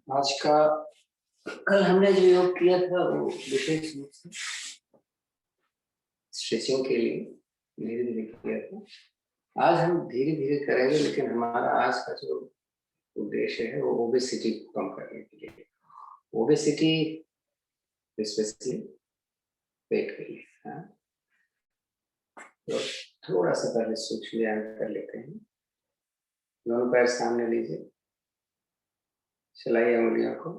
आज का कल हमने जो योग किया था वो विशेष रूप से स्ट्रेचिंग के लिए धीरे धीरे किया था। आज हम धीरे धीरे करेंगे, लेकिन हमारा आज का जो उद्देश्य है वो ओबेसिटी को कम करने के लिए, ओबेसिटी स्पेशली पेट के लिए। हाँ, तो थोड़ा सा पहले सूक्ष्म व्यायाम कर लेते हैं। दोनों पैर सामने लीजिए, चलाइए उंगलियों को।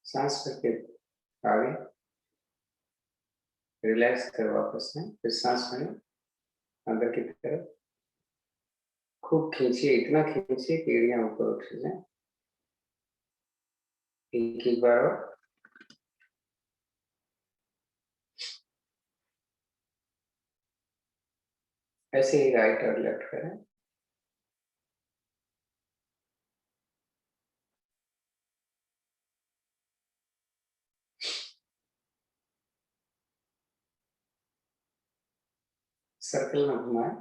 सांस करके आगे रिलैक्स कर वापस में, फिर सांस में अंदर की तरफ खूब खींचिए, इतना खींचिए कि एड़ियां ऊपर उठ जाए। एक बार और। ऐसे ही राइट और लेफ्ट करें। सर्कल में घुमाएं।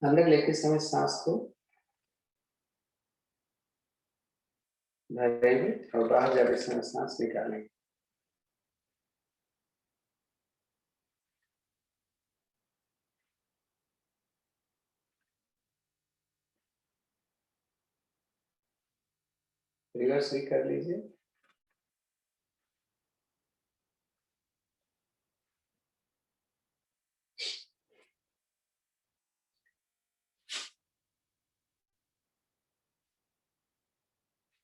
अंदर लेते समय सांस को भरेंगे और बाहर जाते समय सांस निकालेंगे। रिवर्स भी कर लीजिए।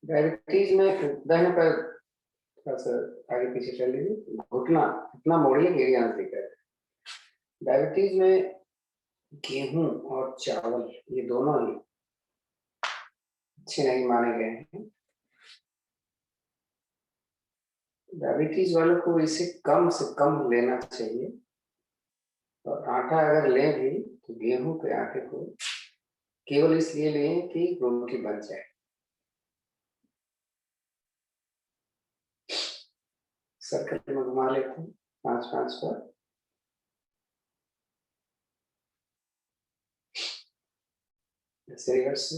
डायबिटीज में दाहिने पैर थोड़ा सा आगे पीछे कर लीजिए, घुटना इतना मोड़िए कि एरिया नजदीक है। डायबिटीज में गेहूं और चावल ये दोनों ही अच्छे नहीं माने गए हैं। डायबिटीज वालों को इसे कम से कम लेना चाहिए, और आटा अगर लें भी तो गेहूं के आटे को केवल इसलिए लें कि रोटी बन जाए। सर्कल में घुमा लेते हैं 5-5 बार। ऐसे रिवर्स से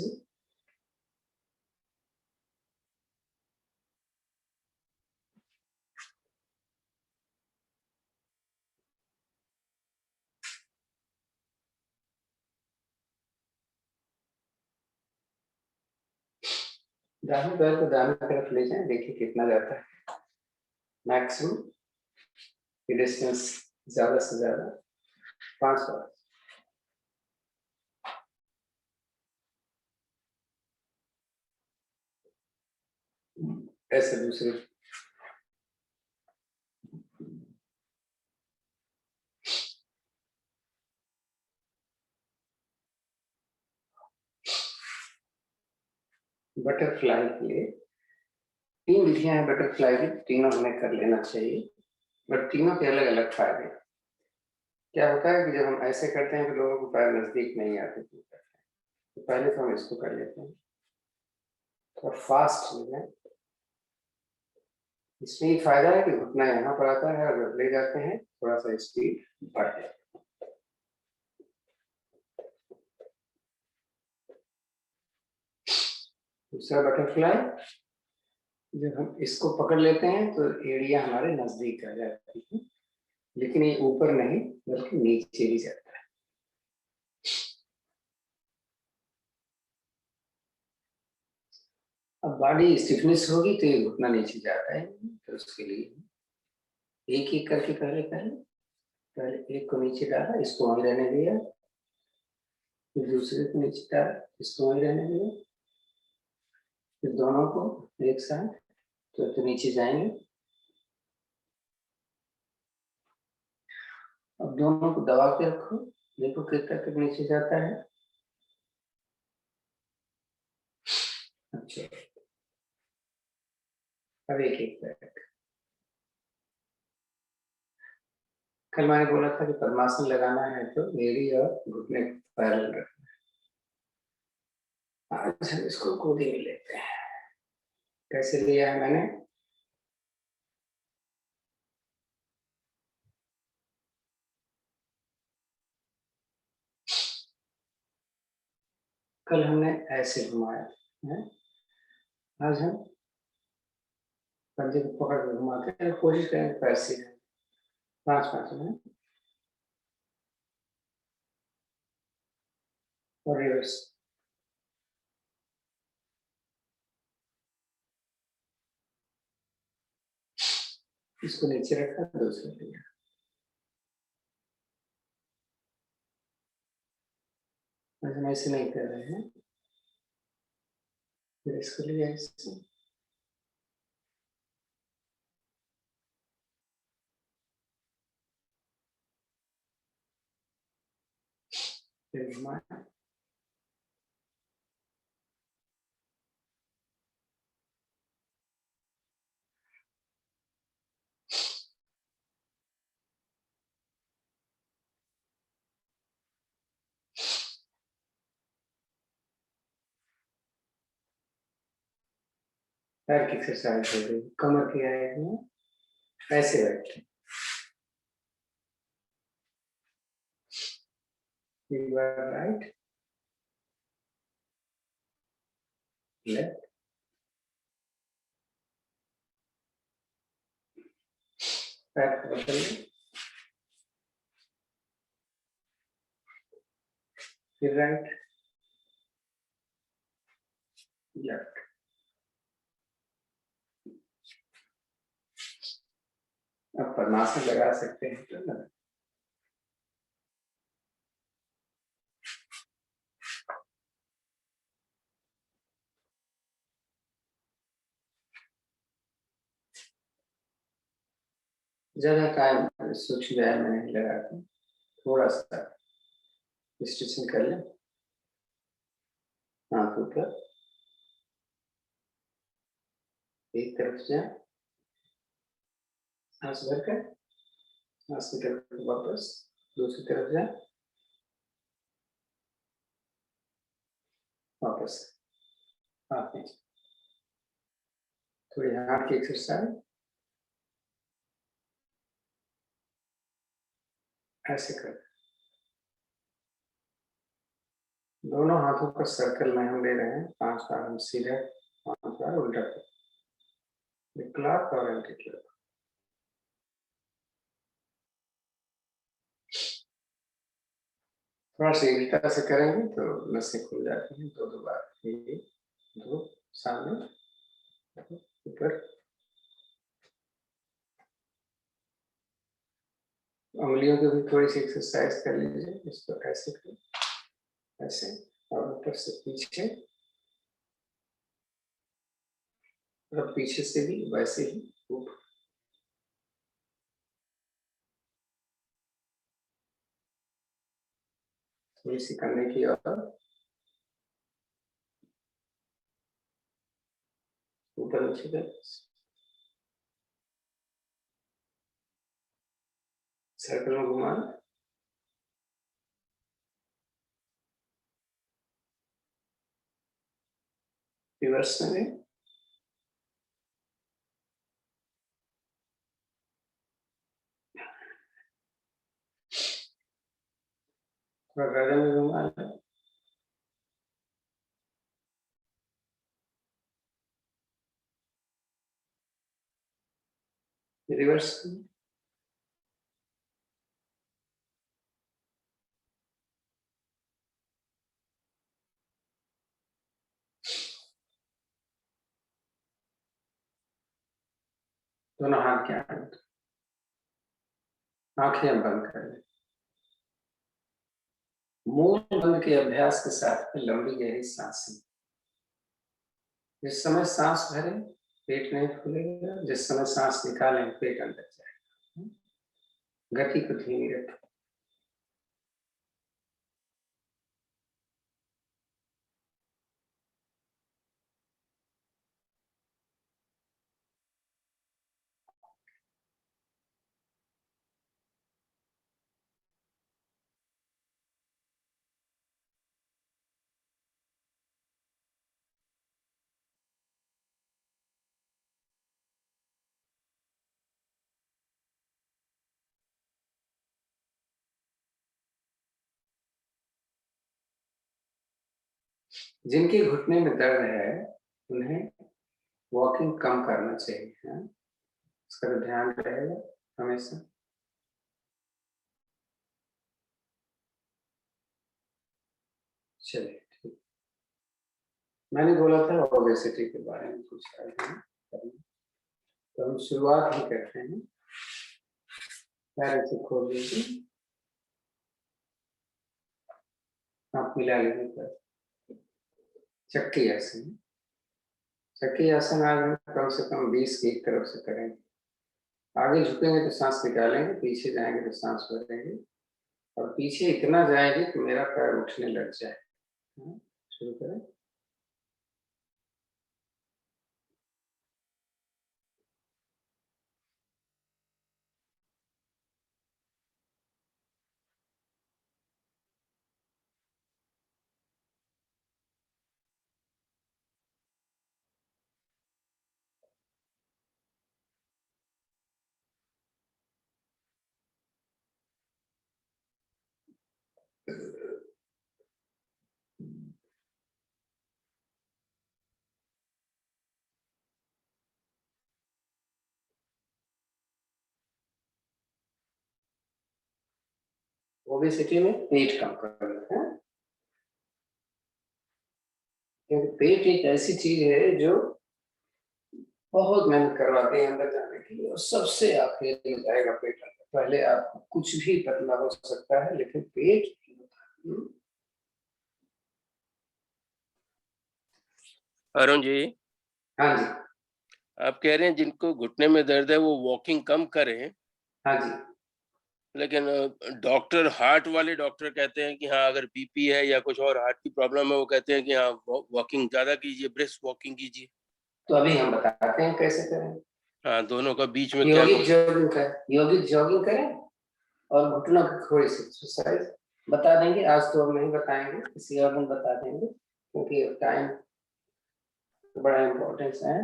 दाहिने पैर को दाहिने तरफ ले जाएं, देखिए कितना जाता है। मैक्सिमम डिस्टेंस ज्यादा से ज्यादा 5 बार। ऐसे दूसरे बटरफ्लाई के लिए 3 विधियां हैं। बटरफ्लाई की तीनों हमें कर लेना चाहिए, बट तीनों के अलग अलग फायदे। क्या होता है कि जब हम ऐसे करते हैं तो लोगों को पैर नजदीक नहीं आते, तो पहले तो हम इसको कर लेते हैं और फास्ट हो जाए। इसमें ये फायदा है कि घुटना यहाँ पर आता है और ले जाते हैं, थोड़ा सा स्पीड बढ़ जाए। दूसरा बटरफ्लाई, जब हम इसको पकड़ लेते हैं तो एड़िया हमारे नजदीक आ जाती है, लेकिन ये ऊपर नहीं बल्कि नीचे भी जाता है। अब बॉडी स्टिफनेस होगी तो ये घुटना नीचे जाता है, तो उसके लिए एक एक करके पहले पहले पहले एक को नीचे डाला, इसको वहीं रहने दिया, फिर दूसरे को नीचे डाला, इसको वहीं रहने दिया, फिर दोनों को एक साथ तो नीचे जाएंगे। अब दोनों को दबा के रखो, देखो कितना तक नीचे जाता है। अच्छा, अब एक एक पैर। कल मैंने बोला था कि पद्मासन लगाना है तो एड़ी और घुटने पैरेलल रखना है। आज हम इसको गोदी में लेते हैं। कैसे लिया है मैंने? कल हमने ऐसे घुमाया है, आज हम पंजे को पकड़ के घुमाते हैं, कोशिश करें पैर सीधे, 5-5 में और रिवर्स। इसको नीचे रखा, दूसरा लिया, हम ऐसे नहीं कर रहे हैं, फिर इसको लिया इससे, फिर घुमाया, पैर की एक्सरसाइज हो गई, कमर की आएगी, ऐसे बैठे, राइट लेफ्ट, पैर को बदल, फिर राइट लेफ्ट। अब पद्मासन लगा सकते हैं तो ना, ज्यादा टाइम सूक्ष्म व्यायाम में नहीं लगाते, थोड़ा सा स्ट्रेचिंग कर लें, हाथ ऊपर, एक तरफ जाए, सांस भरकर, सांस की तरफ वापस, दूसरी तरफ जाए, वापस, हाथ नीचे, थोड़ी हाथ की एक्सरसाइज, ऐसे कर, दोनों हाथों का सर्कल में हम ले रहे हैं, 5 बार हम सीधे, 5 बार उल्टा कर, क्लॉक और एंटी क्लॉक। थोड़ा शीघ्रता से करेंगे तो नसें खुल जाती हैं, 2-2 बार, 1, 2, सामने, ऊपर, उंगलियों की भी थोड़ी सी एक्सरसाइज कर लीजिए, इसको ऐसे करें, ऐसे, और ऊपर से पीछे, और पीछे से भी वैसे ही ऊपर, थोड़ी सी करने की, और ऊपर नीचे कर, सर्कल में घुमाना, रिवर्स में, थोड़ा गर्दन में घुमाना, रिवर्स में, दोनों हाथ क्या है, आंखें बंद कर लें, मूल बंद के अभ्यास के साथ लंबी गहरी सांसें, जिस समय सांस भरे पेट नहीं फूलेगा, जिस समय सांस निकालें पेट अंदर जाएगा, गति को धीमी रखें, जिनके घुटने में दर्द है उन्हें वॉकिंग कम करना चाहिए, है इसका तो ध्यान रहेगा हमेशा। चलिए ठीक, मैंने बोला था ओबेसिटी के बारे में कुछ करना, तो हम शुरुआत ही करते हैं। पैर ऐसे खोल लीजिए, आप मिला लीजिए पैर। चक्की आसन, चक्की आसन आज हम कम से कम 20 की एक तरफ से करेंगे। आगे झुकेंगे तो सांस निकालेंगे, पीछे जाएंगे तो सांस भरेंगे, और पीछे इतना जाएंगे कि मेरा पैर उठने लग जाए। शुरू करें। ओबेसिटी में पेट कम करना है, क्योंकि पेट एक ऐसी चीज है जो बहुत मेहनत करवाती है अंदर जाने के लिए, और सबसे आखिर में जाएगा पेट। पहले आप कुछ भी पतला हो सकता है, लेकिन पेट। अरुण जी, हाँ जी। आप कह रहे हैं जिनको घुटने में दर्द है वो वॉकिंग कम करें, हाँ जी। लेकिन डॉक्टर, हार्ट वाले डॉक्टर कहते हैं कि हाँ अगर बीपी है या कुछ और हार्ट की प्रॉब्लम है, वो कहते हैं कि हाँ वॉकिंग ज्यादा कीजिए, ब्रिस्क वॉकिंग कीजिए। तो अभी हम बताते हैं कैसे करें। हाँ, दोनों का बीच में क्या यौगिक जॉगिंग करें, यौगिक जॉगिंग करें, और घुटनों की थोड़ी सी एक्सरसाइज बता देंगे। आज तो हम नहीं बताएंगे, किसी और दिन बता देंगे, क्योंकि टाइम बड़ा इम्पोर्टेंस है।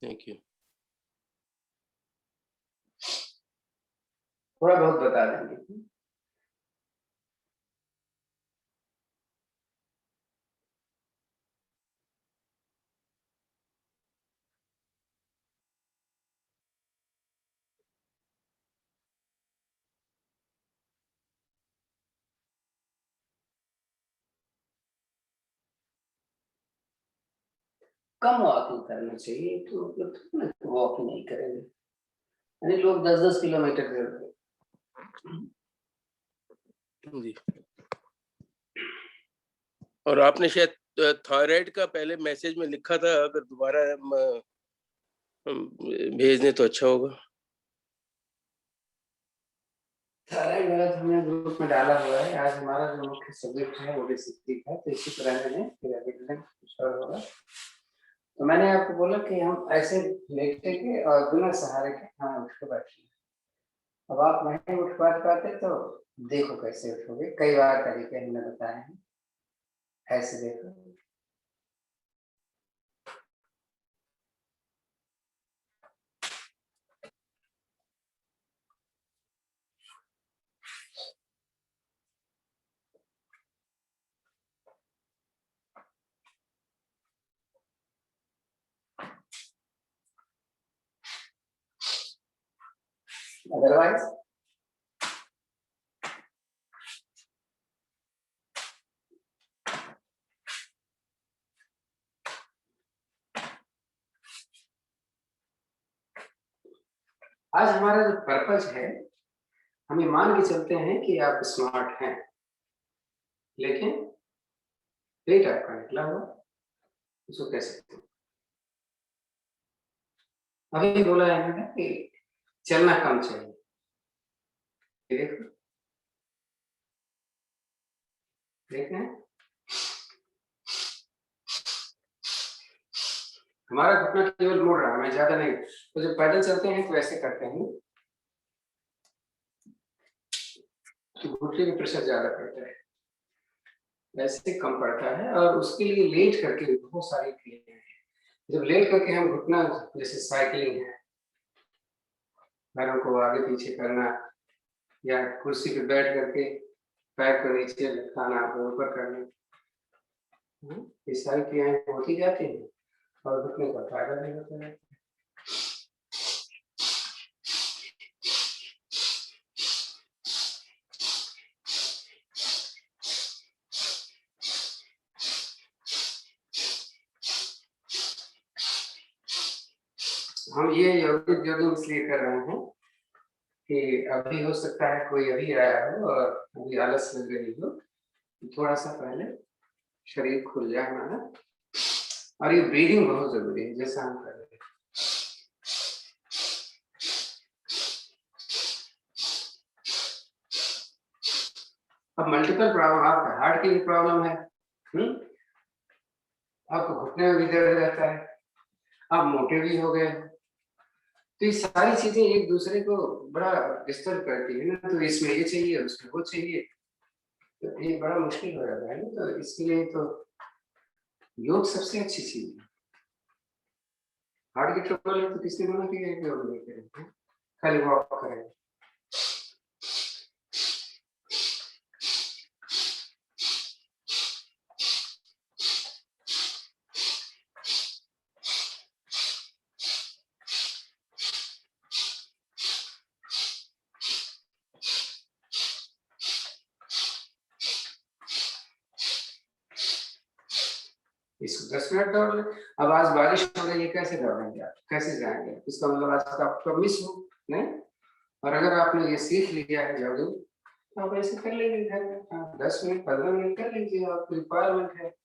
Thank you. थोड़ा बहुत बता देंगे। कम वॉकिंग करना चाहिए, तो मतलब वॉकिंग नहीं करेंगे, यानी लोग 10-10 किलोमीटर जी। और आपने शायद थायराइड का पहले मैसेज में लिखा था, अगर दोबारा भेज दें तो अच्छा होगा। थायराइड वाला तो हमने ग्रुप में डाला हुआ है। आज हमारा जो मुख्य सब्जेक्ट है ओबेसिटी का, तो इसी तरह में फिर अगले दिन कुछ और होगा। तो मैंने आपको बोला कि हम ऐसे लेटेंगे और बिना सहारे के हाँ उठ के बैठेंगे। अब आप नहीं उठ पाते तो देखो कैसे उठोगे, कई बार तरीके हमने बताए हैं, ऐसे देखो। अदरवाइज आज हमारा जो पर्पज है, हम ये मान के चलते हैं कि आप स्मार्ट हैं, लेकिन पेट आपका निकला हुआ, उसको कैसे। अभी बोला है मैंने कि चलना कम चाहिए, देखो देखें हमारा घुटना केवल मुड़ रहा है, मैं ज्यादा नहीं। तो जब पैदल चलते हैं तो ऐसे करते हैं, तो घुटने में प्रेशर ज्यादा पड़ता है, वैसे कम पड़ता है। और उसके लिए लेट करके भी बहुत सारी क्रियाएं हैं। जब लेट करके हम घुटना, जैसे साइकिलिंग है, पैरों को आगे पीछे करना, या कुर्सी पे बैठ करके पैर को नीचे लटकाना, ऊपर करना, ये सारी क्रियाएं होती जाती हैं और घुटने का फायदा भी होता है। हम ये यौगिक जोगिंग इसलिए कर रहे हैं कि अभी हो सकता है कोई अभी आया हो और अभी आलस लग रही हो, थोड़ा सा पहले शरीर खुल जाए हमारा। और ये ब्रीदिंग बहुत जरूरी है, जैसा हम कर रहे हैं। अब मल्टीपल प्रॉब्लम, आपका हार्ट की भी प्रॉब्लम है, आपको घुटने में भी दर्द रहता है, आप मोटे भी हो गए, तो ये सारी चीजें एक दूसरे को बड़ा डिस्टर्ब करती है ना, तो इसमें ये चाहिए, उसमें वो चाहिए, तो ये बड़ा मुश्किल हो जाता है ना। तो इसके लिए तो योग सबसे अच्छी चीज है। हार्ट की ट्रबल है तो किसने मना किया है कि योग नहीं करें, खाली वॉक करें। इसको 10 मिनट दौड़ ले। अब आज बारिश हो रही है, कैसे दौड़ेंगे आप, कैसे जाएंगे? इसका मतलब आज का आपका मिस हो नहीं। और अगर आपने ये सीख लिया है जॉगिंग, तो आप ऐसे कर लेंगे घर में। 10 मिनट 15 मिनट कर लीजिए, आपकी रिक्वायरमेंट है।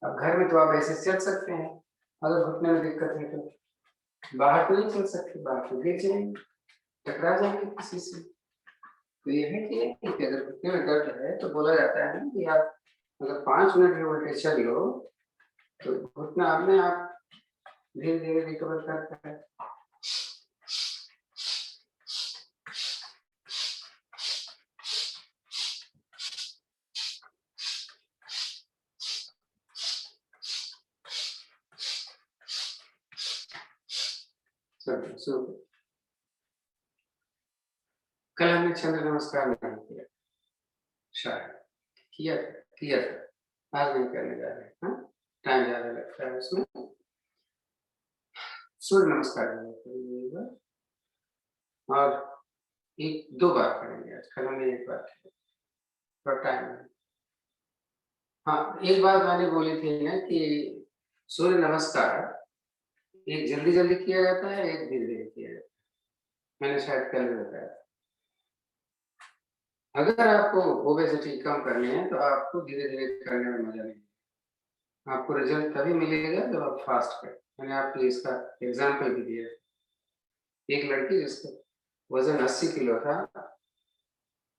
अब घर में तो आप ऐसे चल सकते हैं, अगर घुटने में दिक्कत है तो बाहर तो नहीं चल सकते, बाहर तो गिर जाएंगे, टकरा जाएंगे किसी से। तो ये है कि अगर घुटने में दर्द है तो बोला जाता है ना कि आप अगर 5 मिनट भी उल्टे चल लो तो घुटना अपने आप धीरे धीरे रिकवर करता है। कल हमने चंद्र नमस्कार नहीं किया, शायद किया था, आज नहीं करने जा रहे हैं, टाइम ज्यादा लगता है उसमें। सूर्य नमस्कार करेंगे और एक 2 बार करेंगे, आज कल हमने 1 बार किया, पर टाइम नहीं। हाँ, एक बात मैंने बोली थी ना कि सूर्य नमस्कार एक जल्दी जल्दी किया जाता है, एक धीरे धीरे किया जाता है, मैंने शायद कल भी बताया। अगर आपको ओबेसिटी कम करनी है तो आपको धीरे धीरे करने में मजा नहीं, आपको रिजल्ट तभी मिलेगा जब आप फास्ट करें। मैंने आपको इसका एग्जाम्पल भी दिया। एक लड़की जिसका वजन 80 किलो था,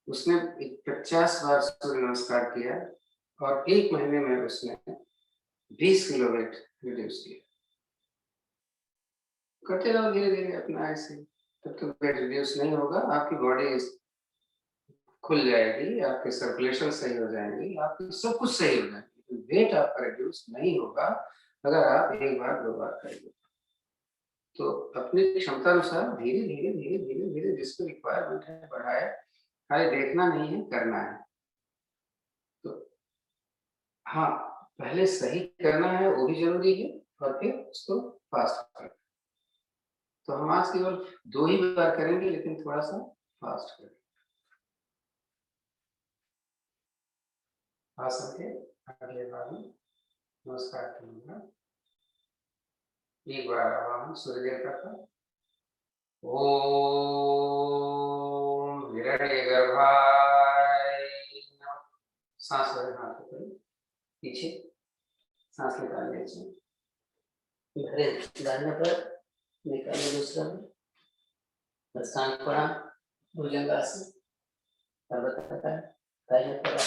उसने 50 बार सूर्य नमस्कार किया और 1 महीने में उसने 20 किलो वेट रिड्यूस किया। करते रहो धीरे धीरे अपना ऐसे, तब तक वेट रिड्यूस नहीं होगा, आपकी बॉडी खुल जाएगी, आपके सर्कुलेशन सही हो जाएंगी, आपकी सब कुछ सही हो जाएगी। वेट आपका रिड्यूस नहीं होगा अगर आप 1 बार 2 बार करेंगे। तो अपनी क्षमता अनुसार धीरे धीरे धीरे धीरे धीरे जिसको रिक्वायरमेंट है बढ़ाए, खाली देखना नहीं है, करना है। तो हाँ, पहले सही करना है वो भी जरूरी है और फिर उसको फास्ट करना। तो हम आज केवल 2 ही बार करेंगे, लेकिन थोड़ा सा फास्ट करेंगे। आसन के अगले बार में नमस्कार करूंगा। एक बार आवाहन सूर्यदेव का था। ओम हिरण्यगर्भाय नमः। सांस वाले हाथ को करें पीछे, सांस निकालने से भरे दाहिने पर निकालने दूसरा में, सांस पड़ा भुजंगासन, पर्वताकार दाहिने पर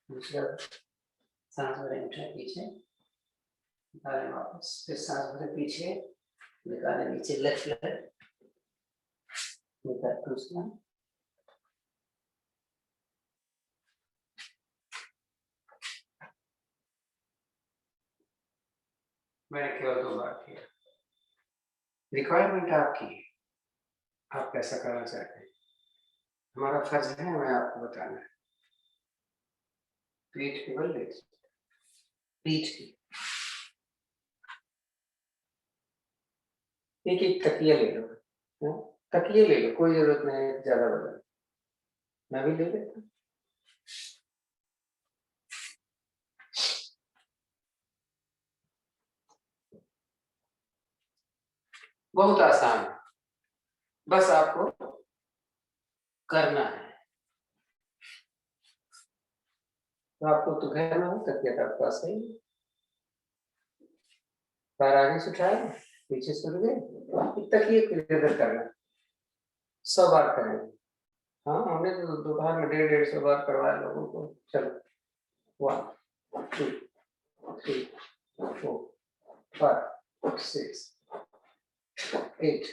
दूसरा सांस भरे उठाए पीछे, निकाले वापस, फिर सांस भरे पीछे, निकाले नीचे, लेफ्ट लेफ्ट, निकाल दूसरा, मैंने केवल 2 बार किया। रिक्वायरमेंट आपकी है, आप कैसा करना चाहते हैं, हमारा फर्ज है हमें आपको बताना है। पीठ के बल लेट, पीठ की, एक एक तकिया ले लो, तकिए ले लो, कोई जरूरत नहीं है ज्यादा बड़ा, मैं भी ले लेता हूँ। बहुत आसान है, बस आपको करना है। तो आपको तो घर में हो, तकिया तो आपके पास है ही, पैर आगे से उठाए, पीछे से रुक गए, तकिए को इधर करना, 100 बार करेंगे। हाँ, हमने तो दोपहर में 150-150 बार करवाया लोगों को। चलो 1 2 3 4 5 6 8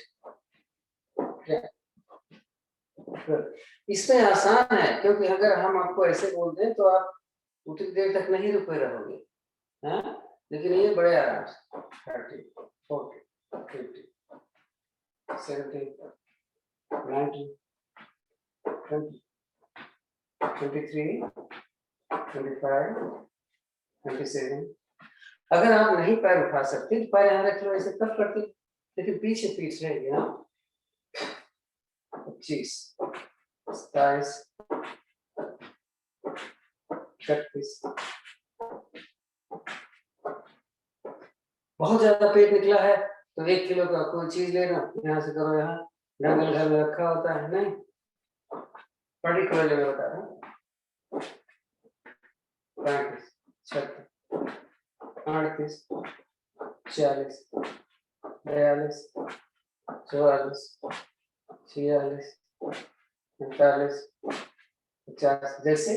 इसमें आसान है, क्योंकि अगर हम आपको ऐसे बोल दें तो आप उतनी देर तक नहीं रुके रहोगे, हाँ? लेकिन ये बड़े आराम से 30 40 50 70 90 20 23 25 27। अगर आप नहीं पैर उठा सकते तो पैर यहाँ रख लो, ऐसे तब करते, लेकिन पीछे पीठ रहेगी ना। 25 27 36। बहुत ज्यादा पेट निकला है तो 1 किलो का कोई चीज लेना, यहाँ से करो, यहाँ डंबल घर में रखा होता है, नहीं पर्टिकुलर होता है। 35 36 38 40 42 44 46 48 50। जैसे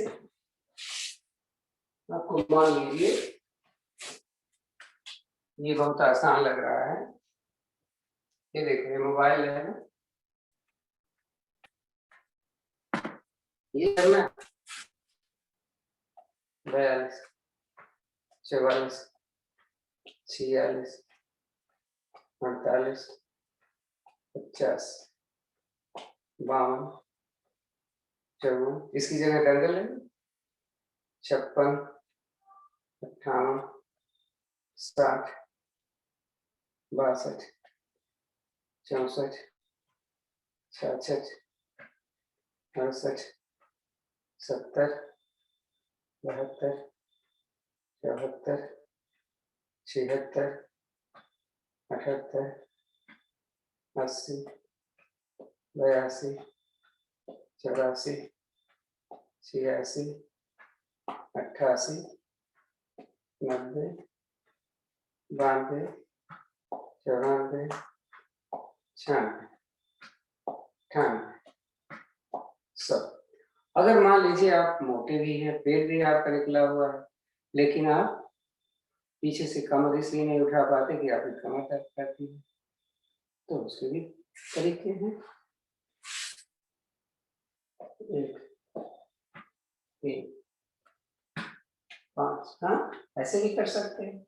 आपको मान लीजिए ये बहुत आसान लग रहा है, ये देखो ये मोबाइल है ना, ये करना 42 44 46 48 50 52 54। इसकी जगह डंगल है 56 58 60 62 64 66 68 70 72 74 76 78 80 82 84 86 88 90 92 94 96 98 100। अगर मान लीजिए आप मोटे भी हैं, पेट भी आपका निकला हुआ है, लेकिन आप पीछे से कमर इसलिए नहीं उठा पाते कि आपकी कमर दर्द करती है, तो उसके भी तरीके हैं। 1 3 5, हाँ ऐसे भी कर सकते हैं।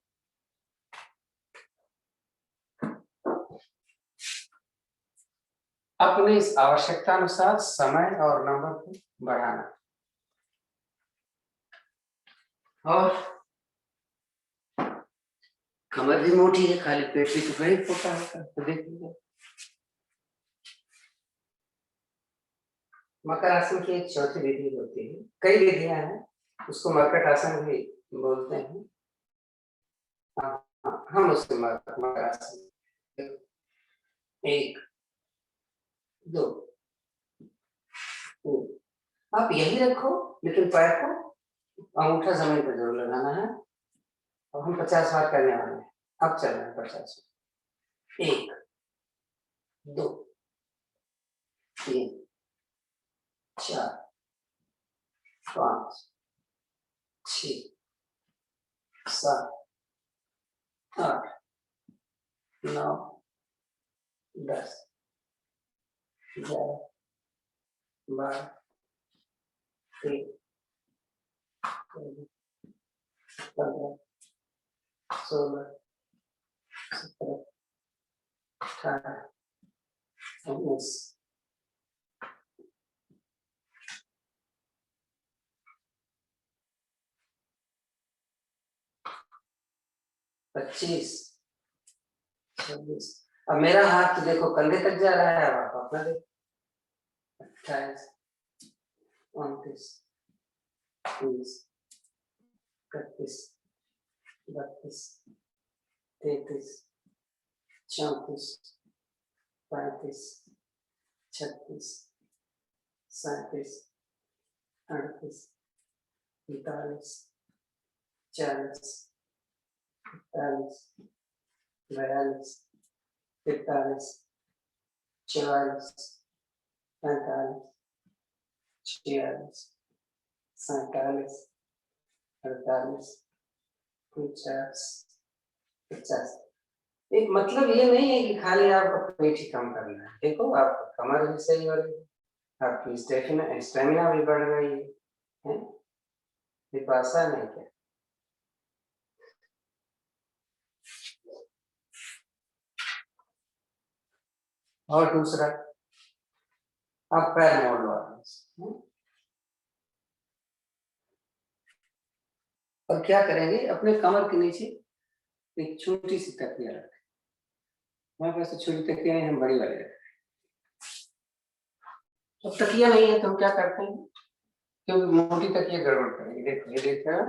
अपनी इस आवश्यकता अनुसार समय और नंबर को बढ़ाना। और कमर भी मोटी है, खाली पेट भी तो वही छोटा होता है, तो देख लीजिए। मकर आसन की एक चौथी विधि होती है, कई विधियां हैं, उसको मरकट आसन भी बोलते हैं। हम उसको मकर आसन 1 2 3। आप यही रखो, लेकिन पैर को अंगूठा जमीन पर जरूर लगाना है। अब हम 50 बार करने वाले हैं, अब चल रहे हैं 50। 1 2 3 4 5 6 7 8 9 10 11 12 13 15 16 17 18 19 25 26। अब मेरा हाथ तो देखो कंधे तक जा रहा है, अब आप अपना देखो। 28 29 30 31 32 33 34 35 36 37 38 39 40 41 42 43 44 45 46 47 48 49 50। एक मतलब ये नहीं है कि खाली आपको पेट ही कम करना है, देखो आपका कमर भी सही हो रही है, आपकी स्टेमिना भी बढ़ रही है? विपाशा नहीं क्या? और दूसरा आप पैर मोड़ लो हैं? और क्या करेंगे, अपने कमर के नीचे एक छोटी सी तकिया रखें। हमारे पास तो छोटी तकिया नहीं, हम बड़ी वाली रखें। अब तकिया नहीं है तो हम क्या करते हैं, क्योंकि मोटी तकिया गड़बड़ करेंगे। देखो ये देख रहे हो,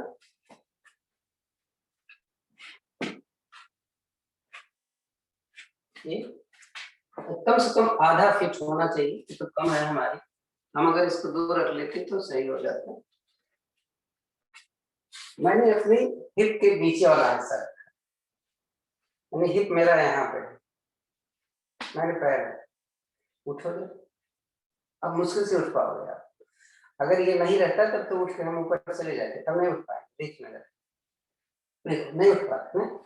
ये कम से कम आधा फिट होना चाहिए, तो कम है हमारी। हम अगर इसको 2 रख लेते तो सही हो जाता। मैंने अपनी हिप के नीचे वाला हिस्सा रखा, यानी हिप मेरा यहाँ पे, मैंने पैर उठोगे, अब मुश्किल से उठ पाओगे आप। अगर ये नहीं रहता तब तो उठ के हम ऊपर चले जाते, तब नहीं उठ पाए। देखना जरा, देखो नहीं उठ पाते ना।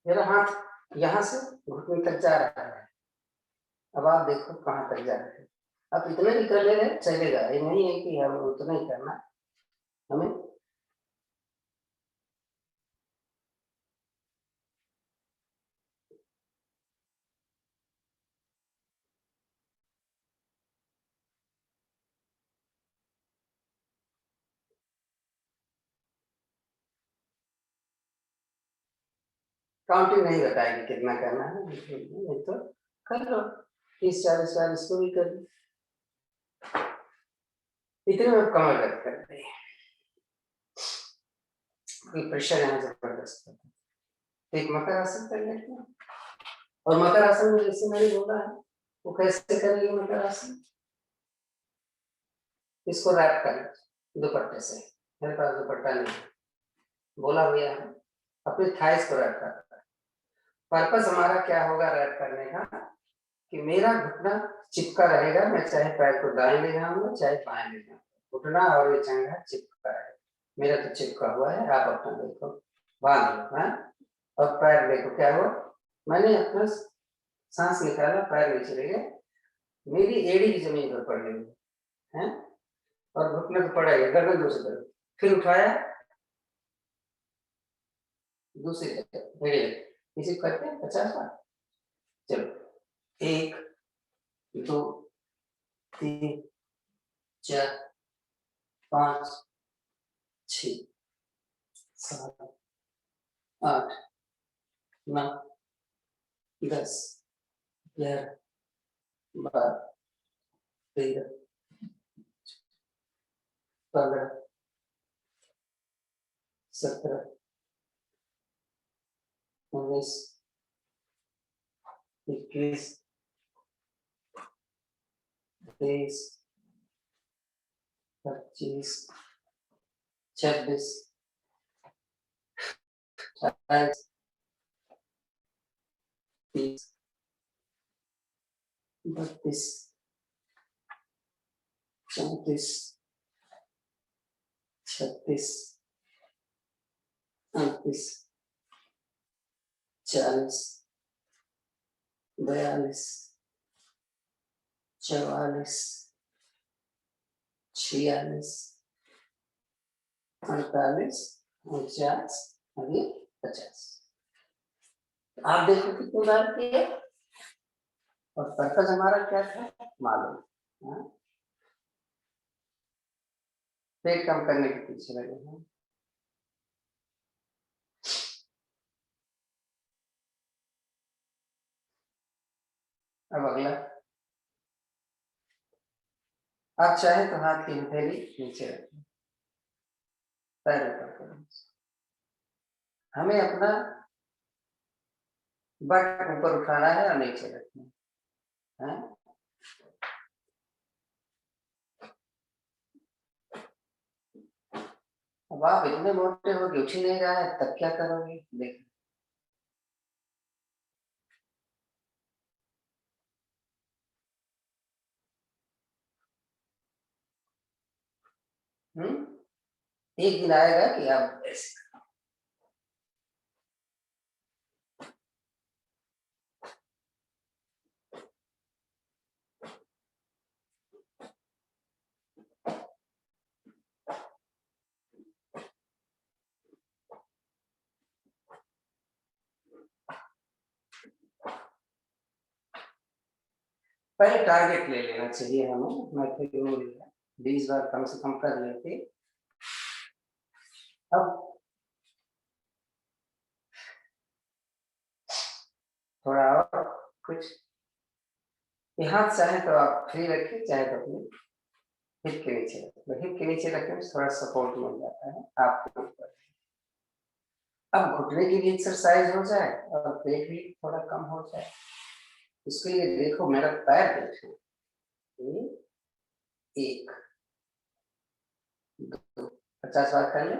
मेरा हाथ यहाँ से घुटने तक जा रहा है, अब आप देखो कहाँ तक जा रहे हैं। आप इतना ही कर ले रहे चलेगा, ये नहीं है कि हम उतना ही करना हमें। काउंटिंग नहीं बताएगी कितना करना है, नहीं तो कर लो 30 40 बार इसको भी कर लो, इतने में कमर दर्द कर रही है, प्रेशर यहाँ जबरदस्त है। एक मकर आसन कर लेते हैं, और मकर आसन में जैसे मैंने बोला है वो कैसे करेंगे मकर आसन, इसको रैप कर दुपट्टे से, मेरे पास दुपट्टा नहीं है, बोला भैया अपने थाइस को रैप करता है। पर्पस हमारा क्या होगा रैप करने का, कि मेरा घुटना चिपका रहेगा, मैं चाहे पैर को दाएं ले जाऊंगा चाहे बाएं ले जाऊंगा, घुटना और ये चंगा चिपका है, मेरा तो चिपका हुआ है। आप अपना देखो, बांध लो है, और पैर देखो क्या हुआ, मैंने अपना सांस निकाला, पैर नीचे ले गए, मेरी एड़ी की जमीन पर पड़ गई है, और घुटने को पड़ा है, गर्दन दूसरी तरफ, फिर उठाया दूसरी तरफ, इसे करते हैं 50 बार। चलो 1 2 3 4 5 6 7 8 9 10 11 12 13 15 17 19 21, 23, 25, 26, 28, 30, 32, 34, 36, 38, 40, 42, 44, 46, 48, 49 और ये 50। आप देखो कितनी बार किए और पर्पज हमारा क्या था मालूम। हाँ? पेट कम करने के पीछे लगे हैं। अब अगला, आप चाहे तो हाथ की हथेली नीचे रखें, पैर ऊपर करें। हमें अपना बट ऊपर उठाना है और नीचे रखना है। अब आप इतने मोटे हो कि उठ ही नहीं रहा है, तब क्या करोगे? देखो एक दिन आएगा कि आप पहले टारगेट ले लेना चाहिए हमें। मैं फिर 20 बार कम से कम कर लेते। अब थोड़ा और कुछ, हाथ चाहे तो आप फ्री रखिए, चाहे तो अपने हिप के नीचे रखिए। हिप के नीचे रखने से थोड़ा सपोर्ट मिल जाता है आपके ऊपर। अब घुटने की भी एक्सरसाइज हो जाए और पेट भी थोड़ा कम हो जाए। इसके लिए देखो मेरा पैर देखो, 1, 2, 50 बार कर ले।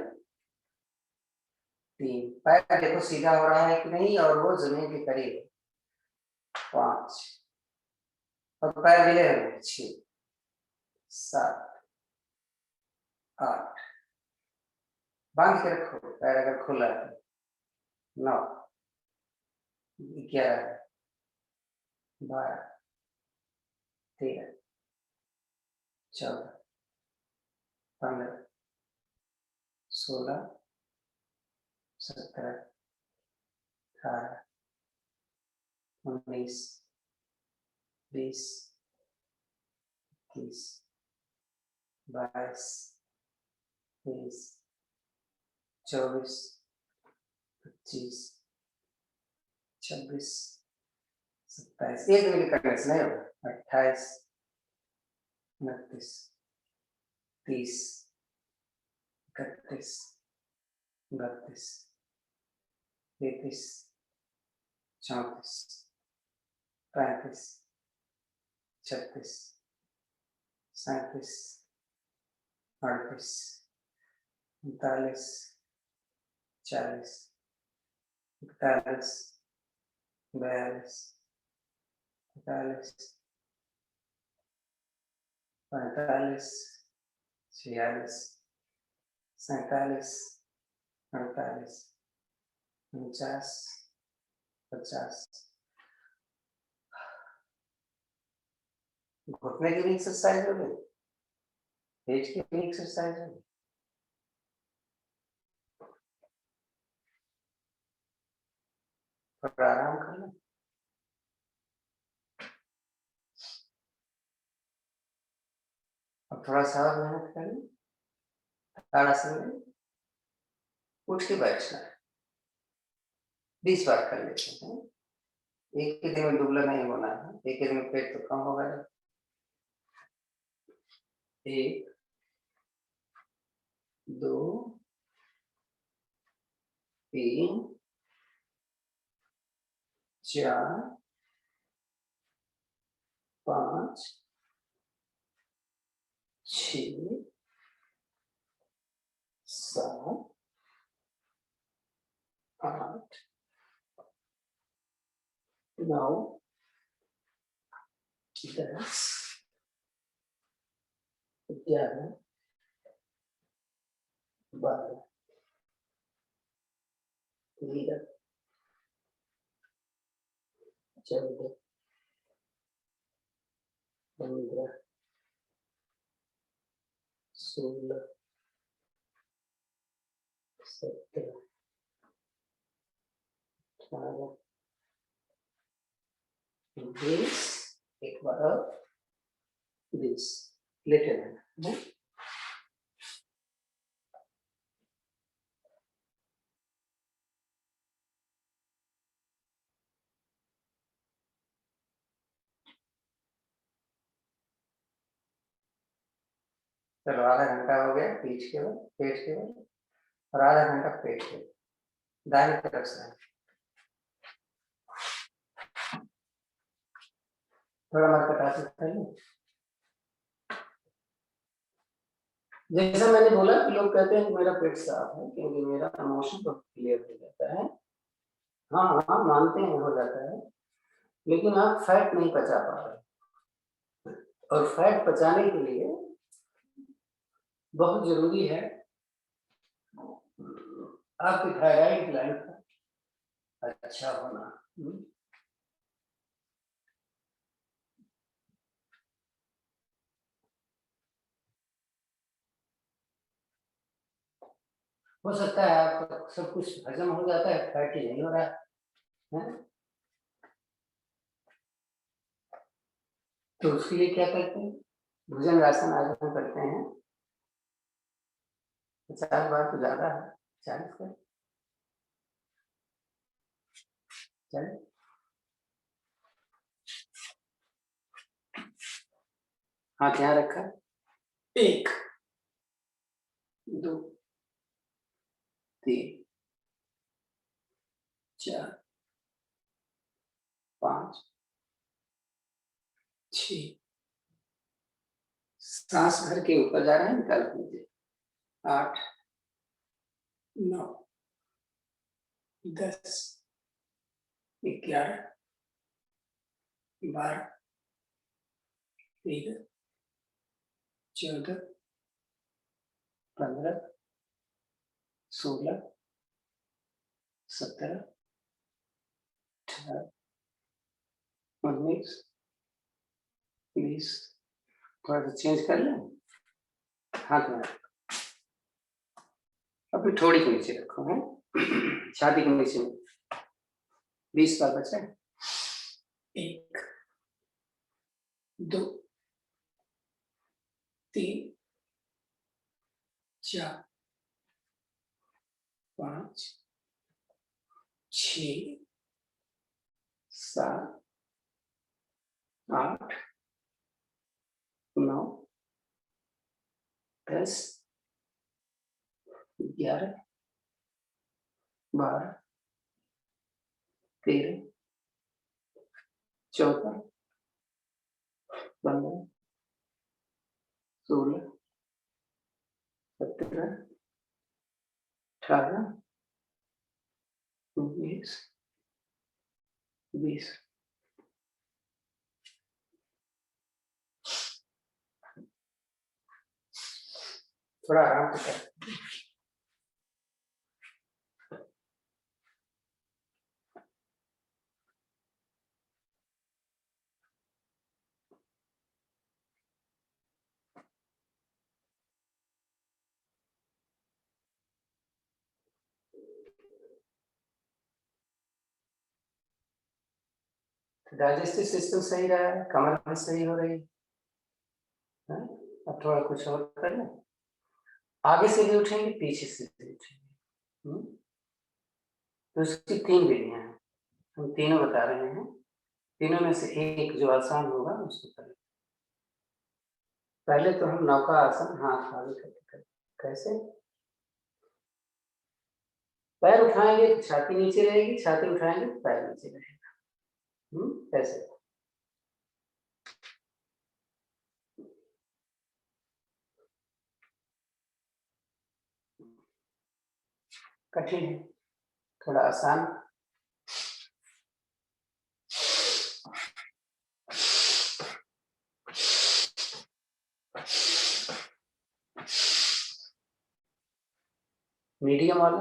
3, पैर देखो सीधा हो रहा है कि नहीं और वो जमीन के करीब। 5 और पैर मिले हैं। 6, 7, 8 बांध के रखो पैर अगर खुला है। 9, 11, 12, 13, 14, 15, 16, 17, 18, 19, 20, 21, 22, 23, 24, 25, 26, 27, एक मिनट करने से नहीं होगा। 28, 29, 30, 31, 32, 33, 34, 35, 36, 37, 38, 39, 40, 41, 42, 43, 45, 46, 47, 48, 49, 50। घुटने की भी एक्सरसाइज हो गई, पेट की भी एक्सरसाइज हो गई। थोड़ा आराम कर लो। अब थोड़ा सा और मेहनत कर लो। ताड़ासन में उठ के बैठना है। 20 बार कर लेते हैं। एक ही दिन में दुबला नहीं होना है, एक ही दिन में पेट तो कम होगा। 1, 2, 3, 4, 5 6 7 8 9 10 11 12 13 14 15 16 17 18 20 एक बार और 20 लेटे रहना। चलो आधा घंटा हो गया पेट के बल और आधा घंटा पेट के दाहिनी तरफ से थोड़ा मार्केट आ सकता है। जैसा मैंने बोला कि लोग कहते हैं कि मेरा पेट साफ है क्योंकि मेरा इमोशन तो क्लियर हो जाता है। हाँ हाँ मानते हैं हो जाता है, लेकिन आप फैट नहीं पचा पा रहे और फैट पचाने के लिए बहुत जरूरी है आपकी थायराइड ग्लैंड अच्छा होना। हो सकता है आपका सब कुछ हजम हो जाता है, फैटी नहीं हो रहा है। तो उसके लिए क्या करते हैं, भुजंगासन आसन करते हैं। 50 बार तो ज्यादा है, 40 कर चले। हाथ यहाँ रखा, 1 2 3 4 5 6 सांस भर के ऊपर जा रहे हैं, निकाल दीजिए। 8 9 10 11 12 13 14 15 16 17 18 19 20। थोड़ा सा चेंज कर लें, हाथ में अभी थोड़ी के नीचे रखो है, छाती के नीचे 20 बार बचा। 1 2 3 4 5 6 7 8 9 10 11 12 13 14 15 16 17 18 19 20। थोड़ा आराम से कर। डाइजेस्टिव सिस्टम सही रहा है, कमर भी सही हो रही है। अब थोड़ा कुछ और कर लें, आगे से भी उठेंगे पीछे से भी उठेंगे। तो इसकी 3 विधियां हैं, हम तीनों बता रहे हैं, तीनों में से एक जो आसान होगा उसको करें। पहले तो हम नौका आसन हाथ आगे करके करें। कैसे? पैर उठाएंगे तो छाती नीचे रहेगी, छाती उठाएंगे तो पैर नीचे रहेगा। कैसे? कठिन है, थोड़ा आसान। मीडियम वाला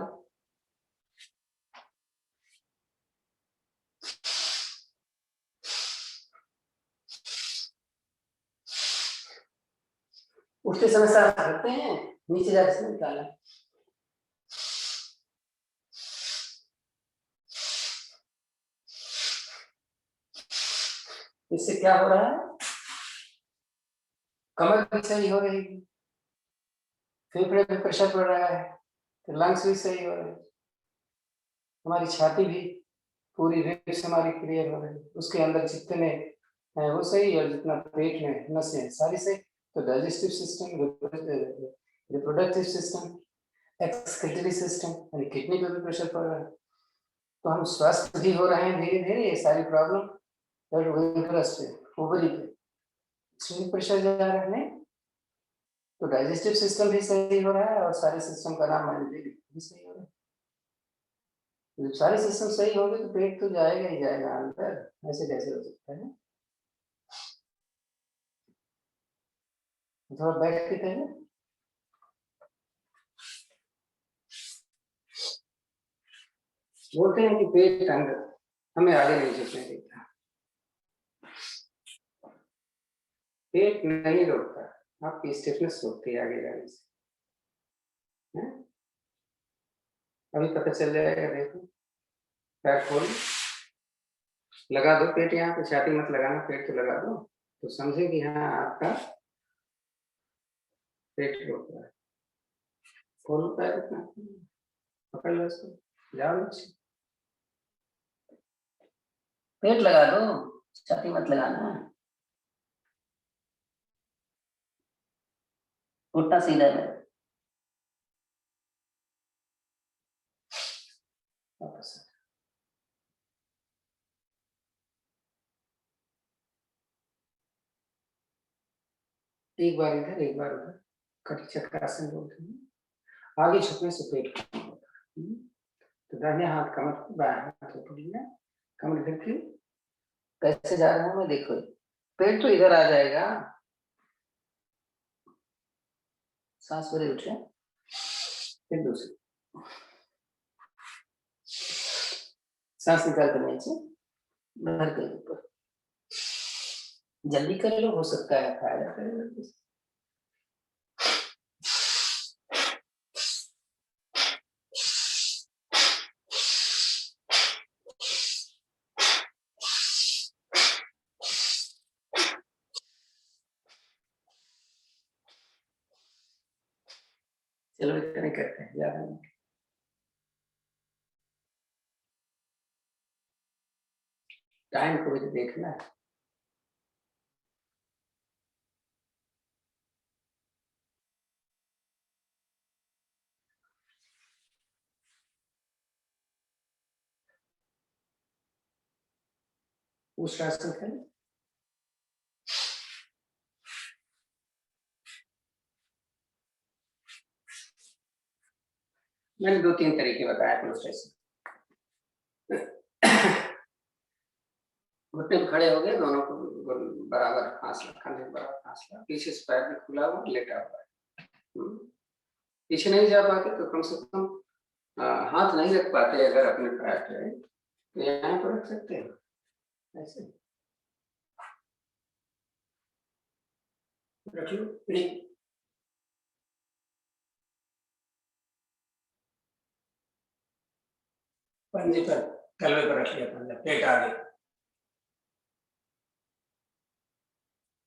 उठते समय सांस भरते हैं, नीचे जाके से निकालना। इससे क्या हो रहा है, कमर भी सही हो रही है, फेफड़े पे प्रेशर पड़ रहा है, तो लंग्स भी सही हो रहे हैं, हमारी छाती भी पूरी रिब्स हमारी क्लियर हो रही है, उसके अंदर जितने हैं वो सही, और जितना पेट में नसें हैं सारी सही। तो digestive system, reproductive system, excretory system, यानी किडनी पे भी प्रेशर पड़ रहा है, तो हम स्वस्थ भी हो रहे हैं धीरे धीरे। ये सारी प्रॉब्लम ओवरी पे इसमें प्रेशर जा रहा है, नहीं तो डाइजेस्टिव सिस्टम भी सही हो रहा है, और सारे सिस्टम का नाम मान लीजिए भी सही हो रहा है। जब सारे सिस्टम सही होंगे तो पेट तो जाएगा ही जाएगा अंदर, ऐसे कैसे हो सकता है। थोड़ा बैठ के कहें, बोलते हैं कि पेट अंदर हमें आगे नहीं झुकने देता, पेट नहीं रोकता, आपकी स्टिफनेस रोकती है आगे जाने से। अभी पता चल जाएगा, देखो पैर खोल, लगा दो पेट यहाँ पे, छाती मत लगाना, पेट तो लगा दो, तो समझे कि हाँ आपका पेट रोक रहा है। खोलो पैर इतना, पकड़ लो इसको, जाओ नीचे, पेट लगा दो, छाती मत लगाना, उल्टा सीधा है। वापस एक बार इधर एक बार उधर, कटी चक्रासन बोलते हैं। आगे झुकने से पेट कम होता है। तो दाहिने हाथ कमर, बाएं हाथ ऊपर लिया, कमर गिर के कैसे जा रहा हूं मैं, देखो पेट तो इधर आ जाएगा, सांस भरे उठे, फिर दूसरी सांस निकाल कर नीचे, भर के ऊपर, जल्दी कर लो, हो सकता है फायदा करेगा। चलो इतने करते हैं, ज्यादा नहीं। टाइम को भी तो देखना है। उष्ट्रासन करें, मैंने 2-3 तरीके बताए थे उष्ट्रासन। घुटने पे खड़े हो गए, दोनों को बराबर फासला, कंधे बराबर फासला, पीछे से पैर भी खुला हुआ, लेटा हुआ है। पीछे नहीं जा पाते तो कम से कम हाथ नहीं रख पाते अगर अपने पैर पे, तो यहाँ पर रख सकते हैं, ऐसे रख लो, पंजे पर, तलवे पर रख लिया पंजा, पेट आगे,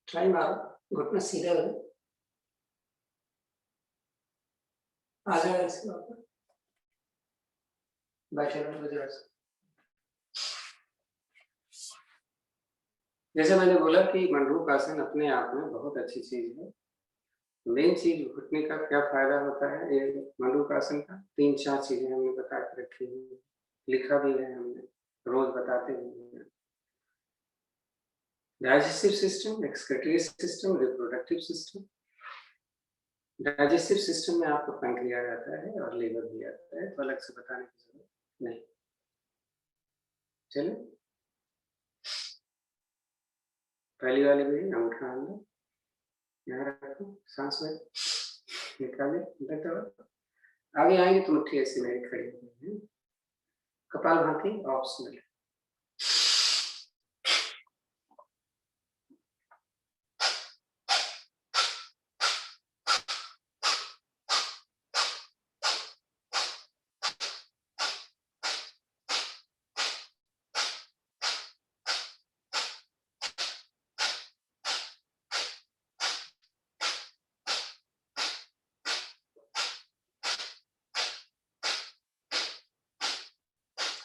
ट्राई मारो, घुटना सीधा हो, आ जाएगा इसके ऊपर, बैठे रहो गुजरात से। जैसे मैंने बोला कि मंडूक आसन अपने आप में बहुत अच्छी चीज है। मेन चीज घुटने का क्या फायदा होता है, ये मंडूक आसन का 3-4 चीजें हमने बता के रखी हुई, लिखा भी है हमने, रोज बताते हैं। Digestive system, excretory system, reproductive system, digestive system में आपको पैंक्रियाज आता है और लीवर भी आता है, तो अलग से बताने की जरूरत नहीं। चलो पहली वाली भी अंगूठा अंदर, यहाँ रखो, सांस में निकाले अंदर दबा, आगे आएंगे तो मुट्ठी ऐसी मेरी खड़ी हो गई है। कपालभाति ऑप्शनल।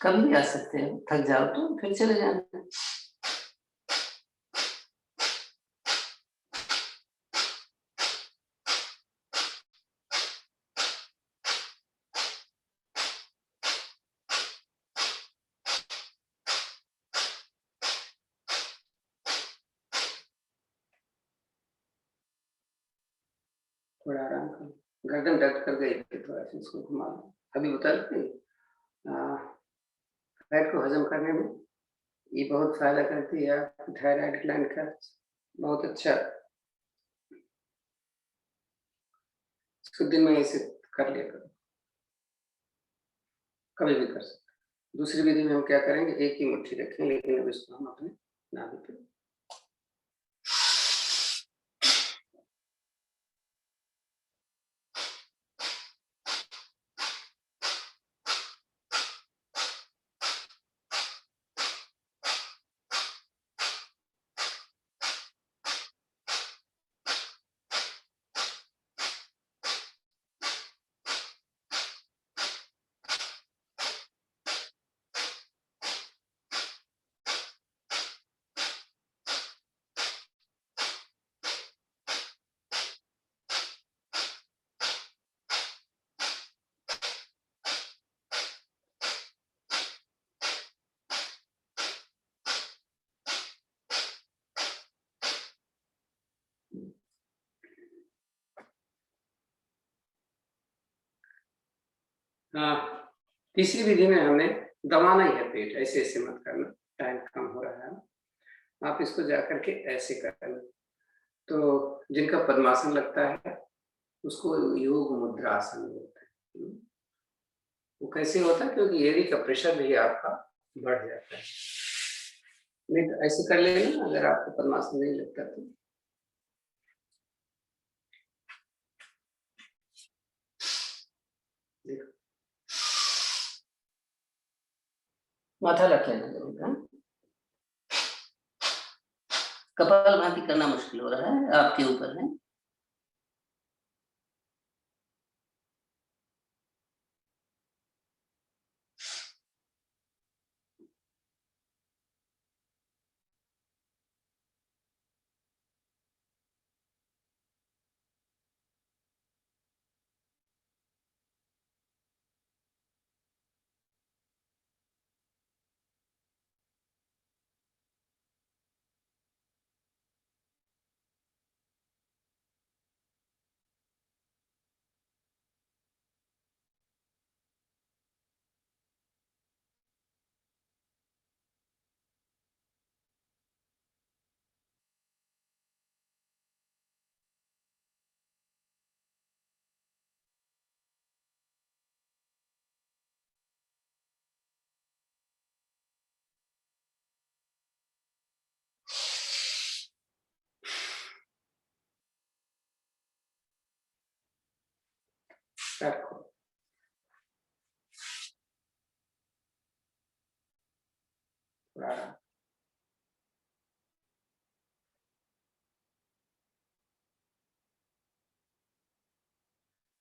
कभी भी आ सकते हैं, थक जाओ तो फिर चले जाना। थोड़ा आराम करो, गर्दन दर्द कर गई थी, थोड़ा सा इसको घुमा लो। अभी बता देते फैट को हजम करने में ये बहुत फायदा करती है। आपकी थायराइड ग्लैंड का बहुत अच्छा, इसको दिन में ऐसे कर लिया करो, कभी भी कर सकते। दूसरी विधि में हम क्या करेंगे, एक ही मुट्ठी रखेंगे, लेकिन अब इसको हम अपने नाभि पे हाँ, तीसरी विधि में हमें दबाना ही है पेट, ऐसे ऐसे मत करना, टाइम कम हो रहा है। आप इसको जाकर के ऐसे करना, तो जिनका पद्मासन लगता है उसको योग मुद्रासन बोलते हैं। वो कैसे होता है, क्योंकि एड़ी का प्रेशर भी आपका बढ़ जाता है। नहीं तो ऐसे कर लेना, अगर आपको पद्मासन नहीं लगता तो। देखो माथा रख लेना जरूर, हाँ? कपालभाति करना मुश्किल हो रहा है, आपके ऊपर है। रखो, थोड़ा आराम।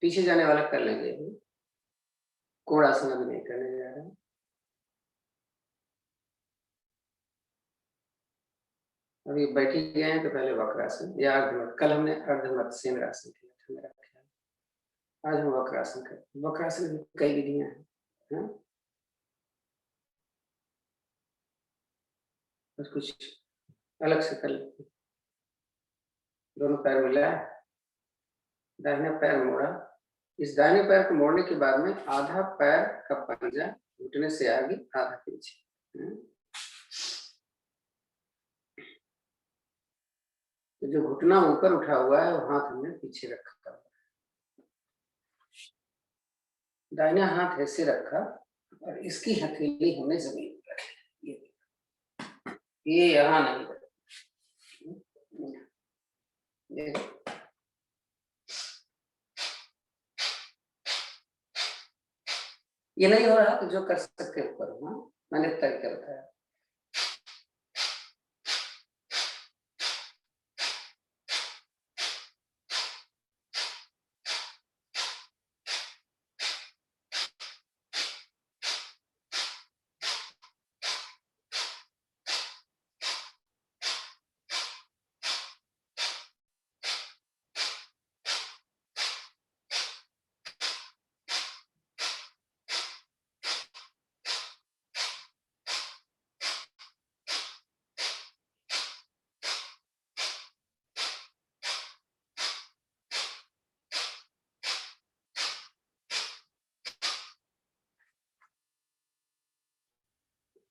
पीछे जाने वाला कर लेंगे, कोणासन अभी नहीं करने जा रहे हैं। अभी बैठ ही गए हैं तो पहले वक्रासन या अर्धमत, कल हमने अर्धमत सेंद्रासन किया था मेरा ख्याल, आज हम वक्रासन करते हैं। वक्रासन में कई विधियां हैं, हाँ? बस कुछ अलग से कर लेते हैं। दोनों पैर मिलाए, दाहिना पैर मोड़ा। इस दाहिने पैर को मोड़ने के बाद में आधा पैर का पंजा घुटने से आगे, आधा पीछे। तो जो घुटना ऊपर उठा हुआ है वो हाथ हमने पीछे रखा हुआ है। दाहिना हाथ ऐसे रखा और इसकी हथेली हमने जमीन पर रखी। ये यहाँ नहीं रखी। ये नहीं हो रहा तो जो कर सकते हो करो। हाँ, मैंने तरीका बताया।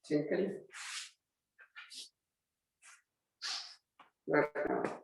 सिंपल रखना।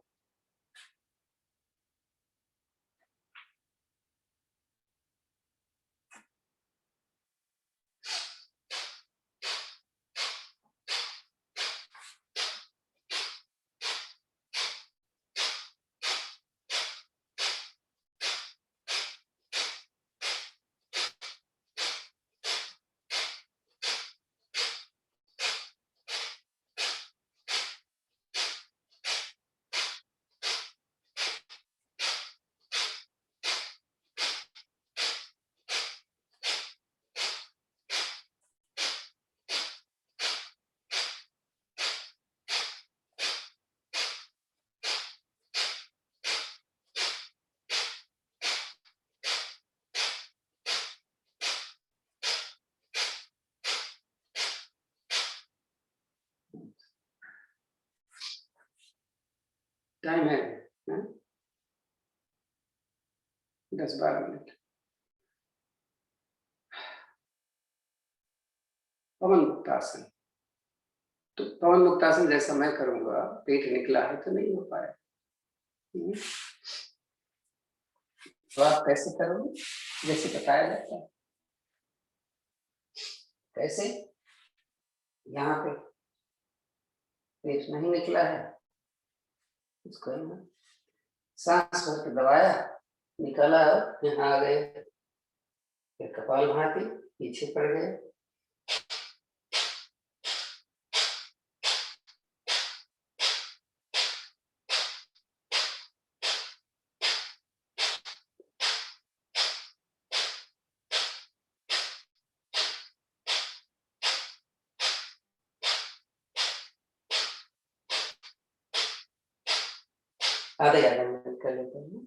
टाइम है 10-12 मिनट। पवन मुक्तासन। तो पवन मुक्तासन जैसा मैं करूंगा, पेट निकला है तो नहीं हो पाए। तो आप कैसे करोगे? जैसे बताया जाता है। कैसे? यहाँ पे पेट नहीं निकला है, उसको सांस भर के दबाया, निकाला, यहाँ आ गए, फिर कपाल भाती, पीछे पड़ गए। आधे मिनट कर लेते हैं।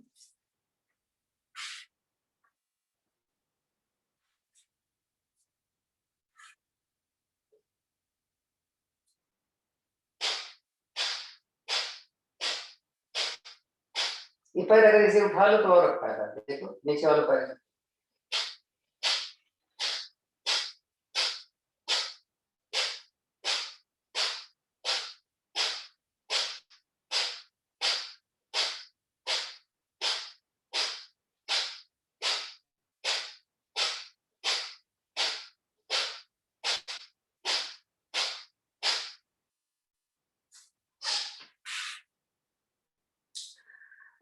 ये पैर अगर इसे उठा लो तो और फायदा है। देखो नीचे वाला पैर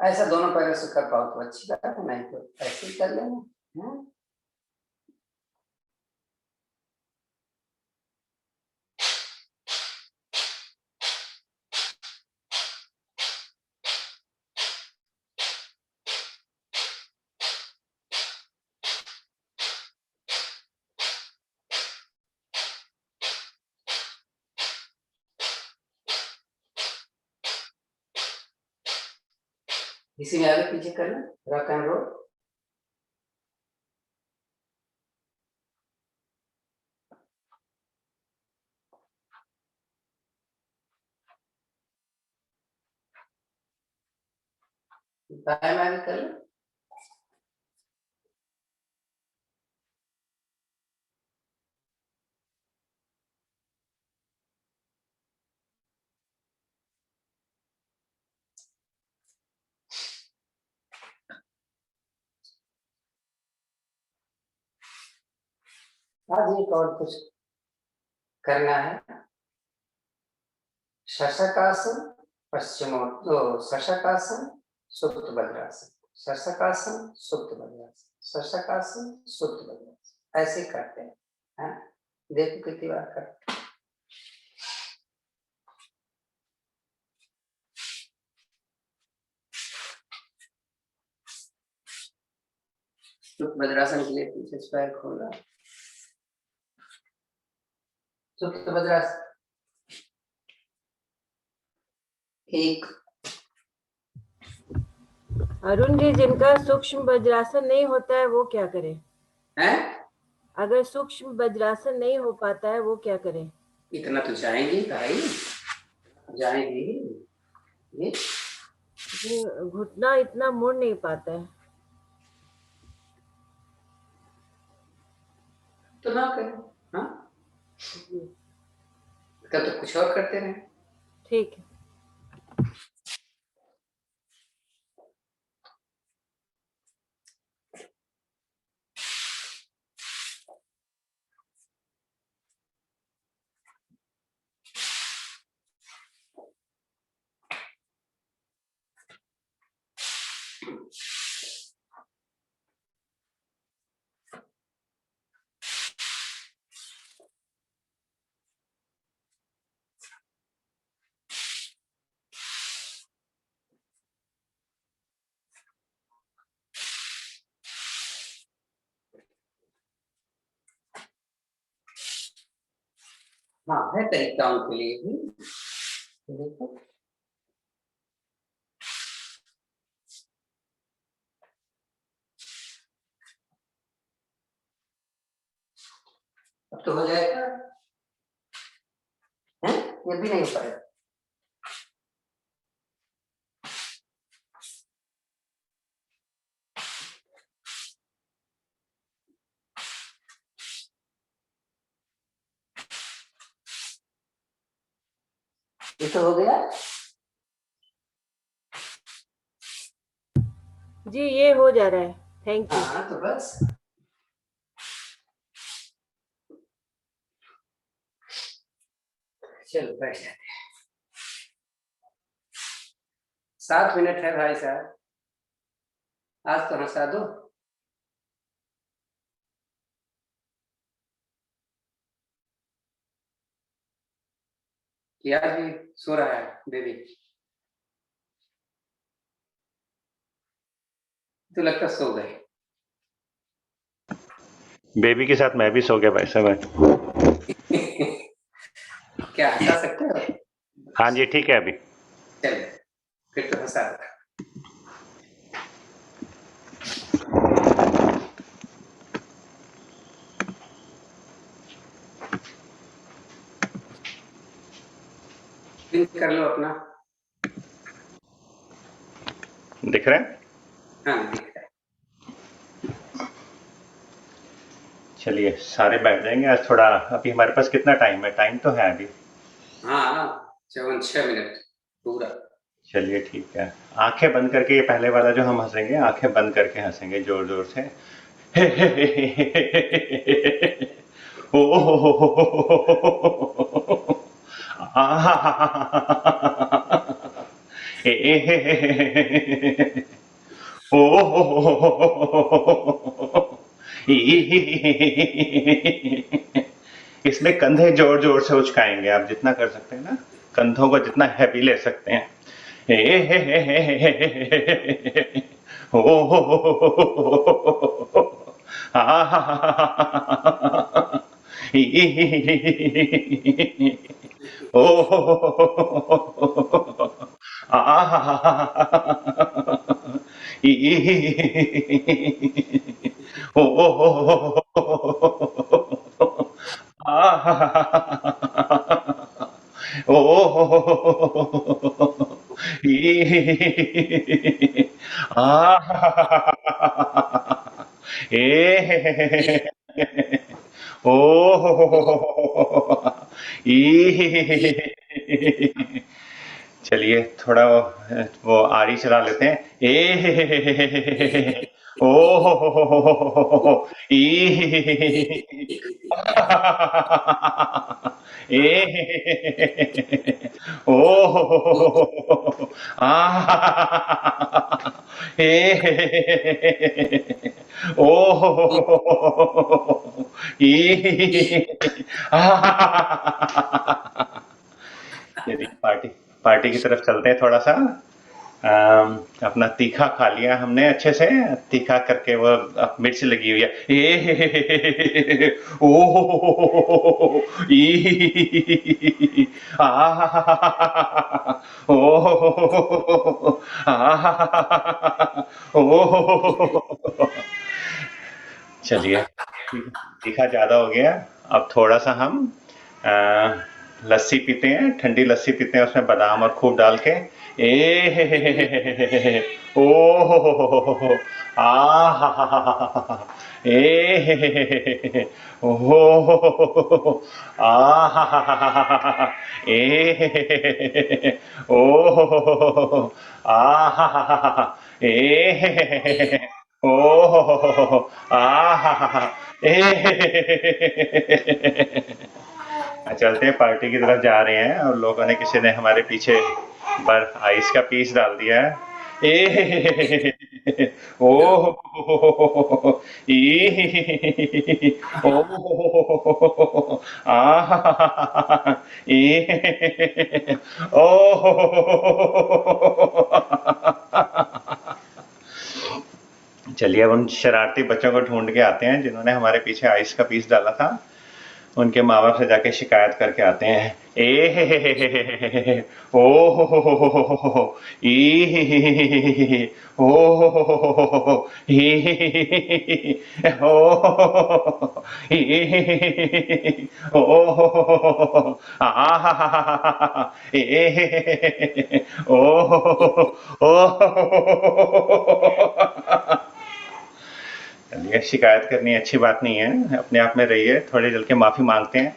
ऐसा दोनों पैरों से कर पाओ तो अच्छी बात है, नहीं तो ऐसे ही कर लेना। इसी में आगे पीछे करना, रॉक एंड रोल। दाएं में आगे कर लो। आज एक और कुछ करना है। शशकासन, शशकासन, सुप्त वज्रासन, शशकासन, सुप्त वज्रासन, शशकासन, सुप्त वज्रासन, ऐसे करते हैं। हाँ? देखो कितनी बार करते हैं। सुप्त वज्रासन के लिए पीछे से पैर खोला, सुप्त वज्रासन, एक, अरुण जी, जिनका सूक्ष्म वज्रासन नहीं होता है वो क्या करें? हैं? अगर सूक्ष्म वज्रासन नहीं हो पाता है वो क्या करें? इतना तो जाएंगे भाई, जाएंगे। ये घुटना इतना मुड़ नहीं पाता है। तो ना करें। हाँ, तब तो कुछ और करते रहे। ठीक है। हाँ, है तरीका उनके लिए भी। देखो अब तो हो जाएगा। हैं? ये भी नहीं हो पाएगा। ये तो हो गया जी, ये हो जा रहा है। Thank you. हाँ, तो बस चलो बैठ जाते हैं। 7 मिनट है भाई साहब, आज तो हंसा दो। यार भी सो रहा है बेबी, तो लगता सो गए। बेबी के साथ मैं भी सो गया भाई साहब। क्या हंसा सकते हो? हाँ जी, ठीक है अभी। चलो फिर तो हंसा दो। कर लो अपना। दिख रहा है? हाँ दिख रहा है। चलिए सारे बैठ जाएंगे आज। थोड़ा अभी हमारे पास कितना टाइम है? टाइम तो है अभी। हाँ 6 मिनट पूरा। चलिए ठीक है। आंखें बंद करके, ये पहले वाला जो हम हंसेंगे, आंखें बंद करके हंसेंगे जोर जोर से। ओ इसमें कंधे जोर जोर से उचकाएंगे आप, जितना कर सकते हैं ना, कंधों को जितना हैवी ले सकते हैं। चलिए थोड़ा वो आरी चला लेते हैं। ओ ए ओ आ ए ओ ई चलिए पार्टी पार्टी की तरफ चलते हैं थोड़ा सा। अपना तीखा खा लिया हमने अच्छे से, तीखा करके वो अब मिर्च लगी हुई है। ओ ई आ ओ आ ओ चलिए तीखा ज्यादा हो गया। अब थोड़ा सा हम अ, लस्सी पीते हैं, ठंडी लस्सी पीते हैं, उसमें बादाम और खूब डाल के। ओ हो आ हा हा हा हा हा हा, ओ हो आ हा हा हा हा हा हा, ओ हो आ हा हा हा हा, ओ हो आ हा हा हा, चलते हैं पार्टी की तरफ जा रहे हैं और लोगों ने किसी ने हमारे पीछे बर्फ आइस का पीस डाल दिया है। ओ ई ओ आ ए ओ चलिए अब उन शरारती बच्चों को ढूंढ के आते हैं जिन्होंने हमारे पीछे आइस का पीस डाला था। उनके माँ बाप से जाके शिकायत करके आते हैं। ओ हो ई ओ हो ई ओ ई ओ आ ओ ओ चलिए शिकायत करनी अच्छी बात नहीं है, अपने आप में रहिए, थोड़ी चल के माफी मांगते हैं।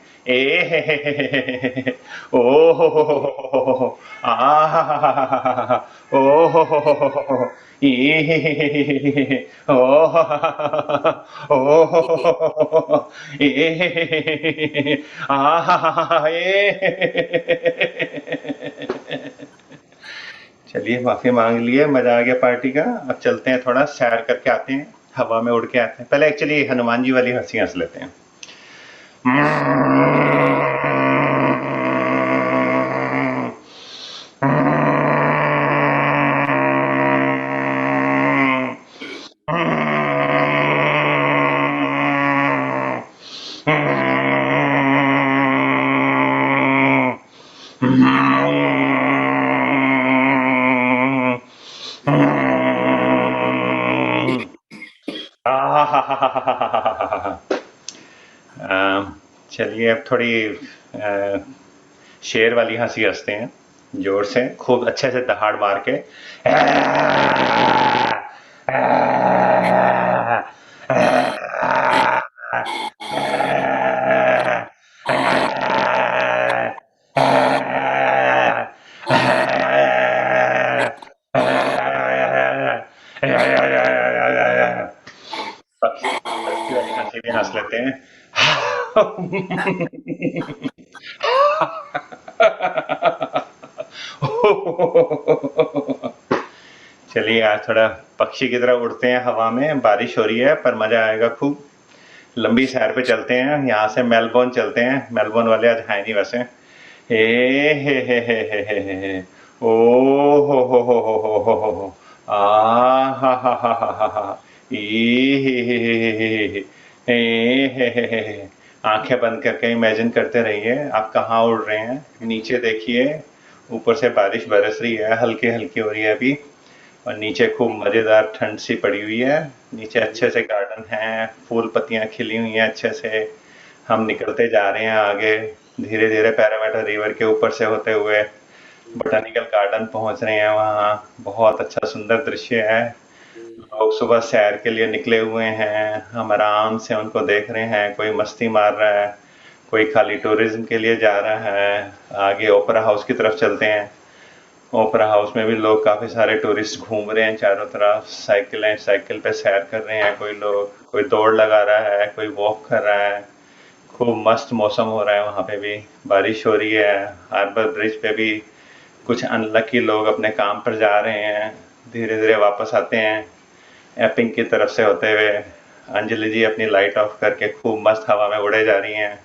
ओ हो आ ओ हो ई ओ ए आ चलिए माफी मांग लिए, मजा आ गया पार्टी का। अब चलते हैं थोड़ा सैर करके आते हैं, हवा में उड़ के आते हैं। पहले एक्चुअली हनुमान जी वाली हंसी हंस लेते हैं। चलिए अब थोड़ी शेर वाली हंसी हंसते हैं, जोर से खूब अच्छे से दहाड़ मार के। पक्षी वाली हंसी भी हंस लेते हैं। चलिए आज थोड़ा पक्षी की तरह उड़ते हैं हवा में, बारिश हो रही है पर मजा आएगा खूब। लंबी सैर पे चलते हैं, यहाँ से मेलबोर्न चलते हैं, मेलबोर्न वाले आज है नहीं वैसे। हे ओ हो आ हा ई आंखें बंद करके इमेजिन करते रहिए आप कहाँ उड़ रहे हैं। नीचे देखिए, ऊपर से बारिश बरस रही है, हल्की हल्की हो रही है अभी, और नीचे खूब मजेदार ठंड सी पड़ी हुई है। नीचे अच्छे से गार्डन है, फूल पत्तियां खिली हुई हैं अच्छे से। हम निकलते जा रहे हैं आगे, धीरे धीरे पैरामीटर रिवर के ऊपर से होते हुए बॉटेनिकल गार्डन पहुंच रहे हैं। वहाँ बहुत अच्छा सुंदर दृश्य है। लोग सुबह सैर के लिए निकले हुए हैं, हम आराम से उनको देख रहे हैं। कोई मस्ती मार रहा है, कोई खाली टूरिज्म के लिए जा रहा है। आगे ओपेरा हाउस की तरफ चलते हैं। ओपेरा हाउस में भी लोग काफी सारे टूरिस्ट घूम रहे हैं, चारों तरफ साइकिल पे सैर कर रहे हैं। कोई लोग, कोई दौड़ लगा रहा है, कोई वॉक कर रहा है, खूब मस्त मौसम हो रहा है वहाँ पे भी, बारिश हो रही है। हार्बर ब्रिज पे भी कुछ अनलकी लोग अपने काम पर जा रहे हैं, धीरे धीरे वापस आते हैं एपिंग की तरफ से होते हुए। अंजलि जी अपनी लाइट ऑफ करके खूब मस्त हवा में उड़े जा रही हैं।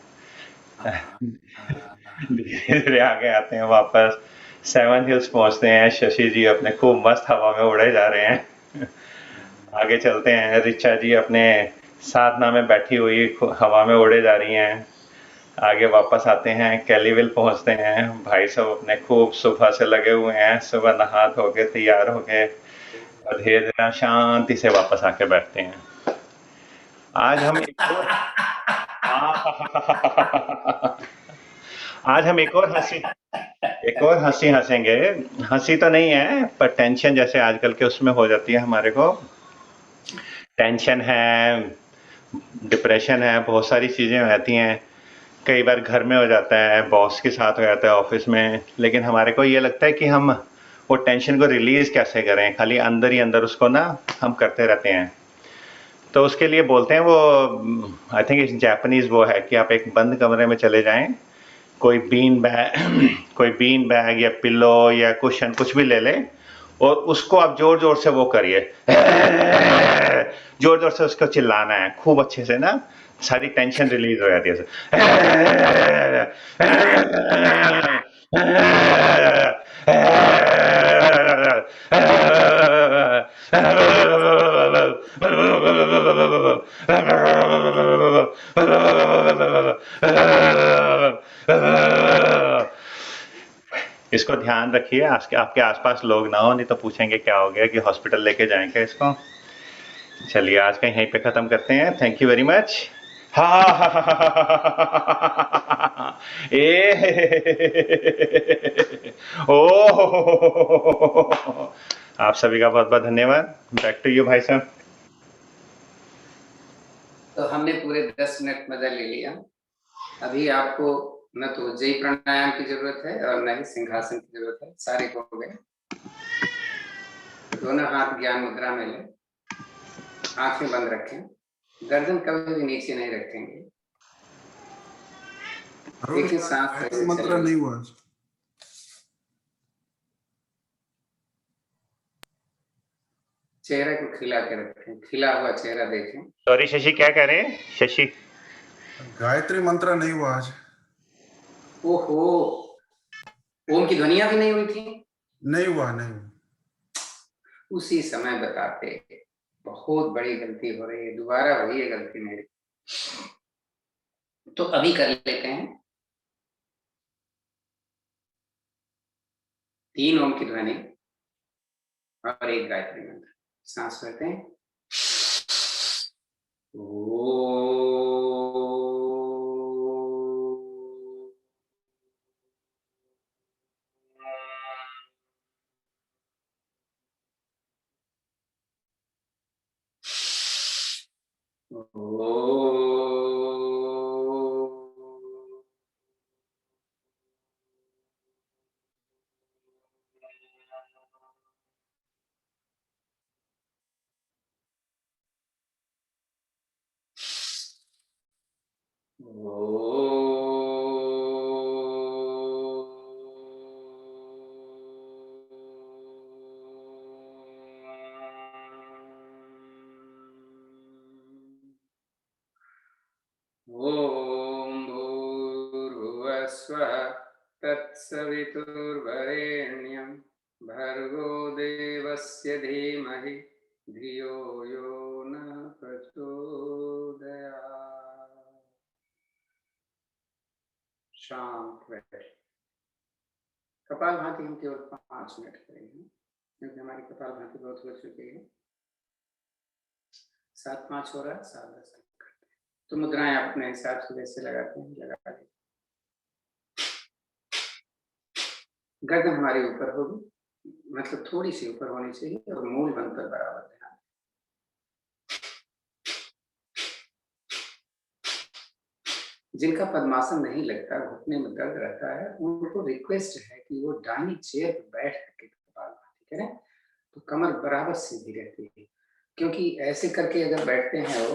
धीरे धीरे आगे आते हैं वापस, सेवन हिल्स पहुंचते हैं। शशि जी अपने खूब मस्त हवा में उड़े जा रहे हैं। आगे चलते हैं, रिचा जी अपने साधना में बैठी हुई हवा में उड़े जा रही हैं। आगे वापस आते हैं, कैलीविल पहुंचते हैं। भाई साहब अपने खूब सुबह से लगे हुए हैं, सुबह नहा धो के तैयार होके और धीरे धीरे शांति से वापस आके बैठते हैं। आज हम आज हम एक और हंसी हंसेंगे। हंसी तो नहीं है, पर टेंशन जैसे आजकल के उसमें हो जाती है हमारे को। टेंशन है, डिप्रेशन है, बहुत सारी चीजें हो जाती हैं। कई बार घर में हो जाता है, बॉस के साथ हो जाता है, ऑफिस में। लेकिन हमारे को ये लगता है कि हम वो टेंशन को रिलीज कैसे करें, खाली अंदर ही अंदर उसको ना हम करते रहते हैं। तो उसके लिए बोलते हैं वो, आई थिंक इस जापानीज वो है कि आप एक बंद कमरे में चले जाएं, कोई बीन बैग कोई बीन बैग या पिलो या कुशन कुछ भी ले लें और उसको आप जोर जोर से वो करिए, जोर जोर से उसको चिल्लाना है खूब अच्छे से ना, सारी टेंशन रिलीज हो जाती है। इसको ध्यान रखिए, आपके आसपास लोग ना हो, नहीं तो पूछेंगे क्या हो गया, कि हॉस्पिटल लेके जाएंगे इसको। चलिए आज का यहीं पे खत्म करते हैं। Thank you very much. हा हा हा हा ए ओ, आप सभी का बहुत बहुत धन्यवाद। बैक टू यू भाई साहब। तो हमने पूरे 10 मिनट मजा ले लिया। अभी आपको न तो उज्जयी प्राणायाम की जरूरत है और न ही सिंहासन की जरूरत है, सारे हो गए। दोनों हाथ ज्ञान मुद्रा में लें, आंखें बंद रखें, गर्दन कभी भी नीचे नहीं रखेंगे। देखिए सांस कैसे मंत्र नहीं हुआ। चेहरे को खिला के रखें, खिला हुआ चेहरा देखें। सॉरी शशि, क्या कह रहे हैं शशि? गायत्री मंत्र नहीं हुआ आज। ओहो, ओम की ध्वनियां भी नहीं हुई थी? नहीं हुआ, नहीं हुआ। उसी समय बताते, बहुत बड़ी गलती हो रही है, दोबारा वही है गलती मेरी। तो अभी कर लेते हैं। 3 ओम की ध्वनि और 1 गायत्री मंत्र। सांस लेते हैं। ओम भूर्भुवः स्वः तत्सवितुर्वरेण्यं भर्गो देवस्य धीमहि धियो यो न प्रचोदयात्। शांत बैठे। कपालभाति हम केवल 5 मिनट करेंगे, क्योंकि हमारी कपालभाति बहुत हो चुकी है। 7-5 हो रहा है, 7-10 करते हैं। तो मुद्राएं अपने हिसाब से जैसे लगाते हैं लगा लें। गर्दन हमारी ऊपर होगी, मतलब थोड़ी सी ऊपर होनी चाहिए, और मूल बंद पर बराबर ध्यान। जिनका पद्मासन नहीं लगता, घुटने में दर्द रहता है, उनको रिक्वेस्ट है कि वो डाइनिंग चेयर पर बैठ करके कपालभाति करें, तो कमर बराबर सीधी रहती है। क्योंकि ऐसे करके अगर बैठते हैं वो,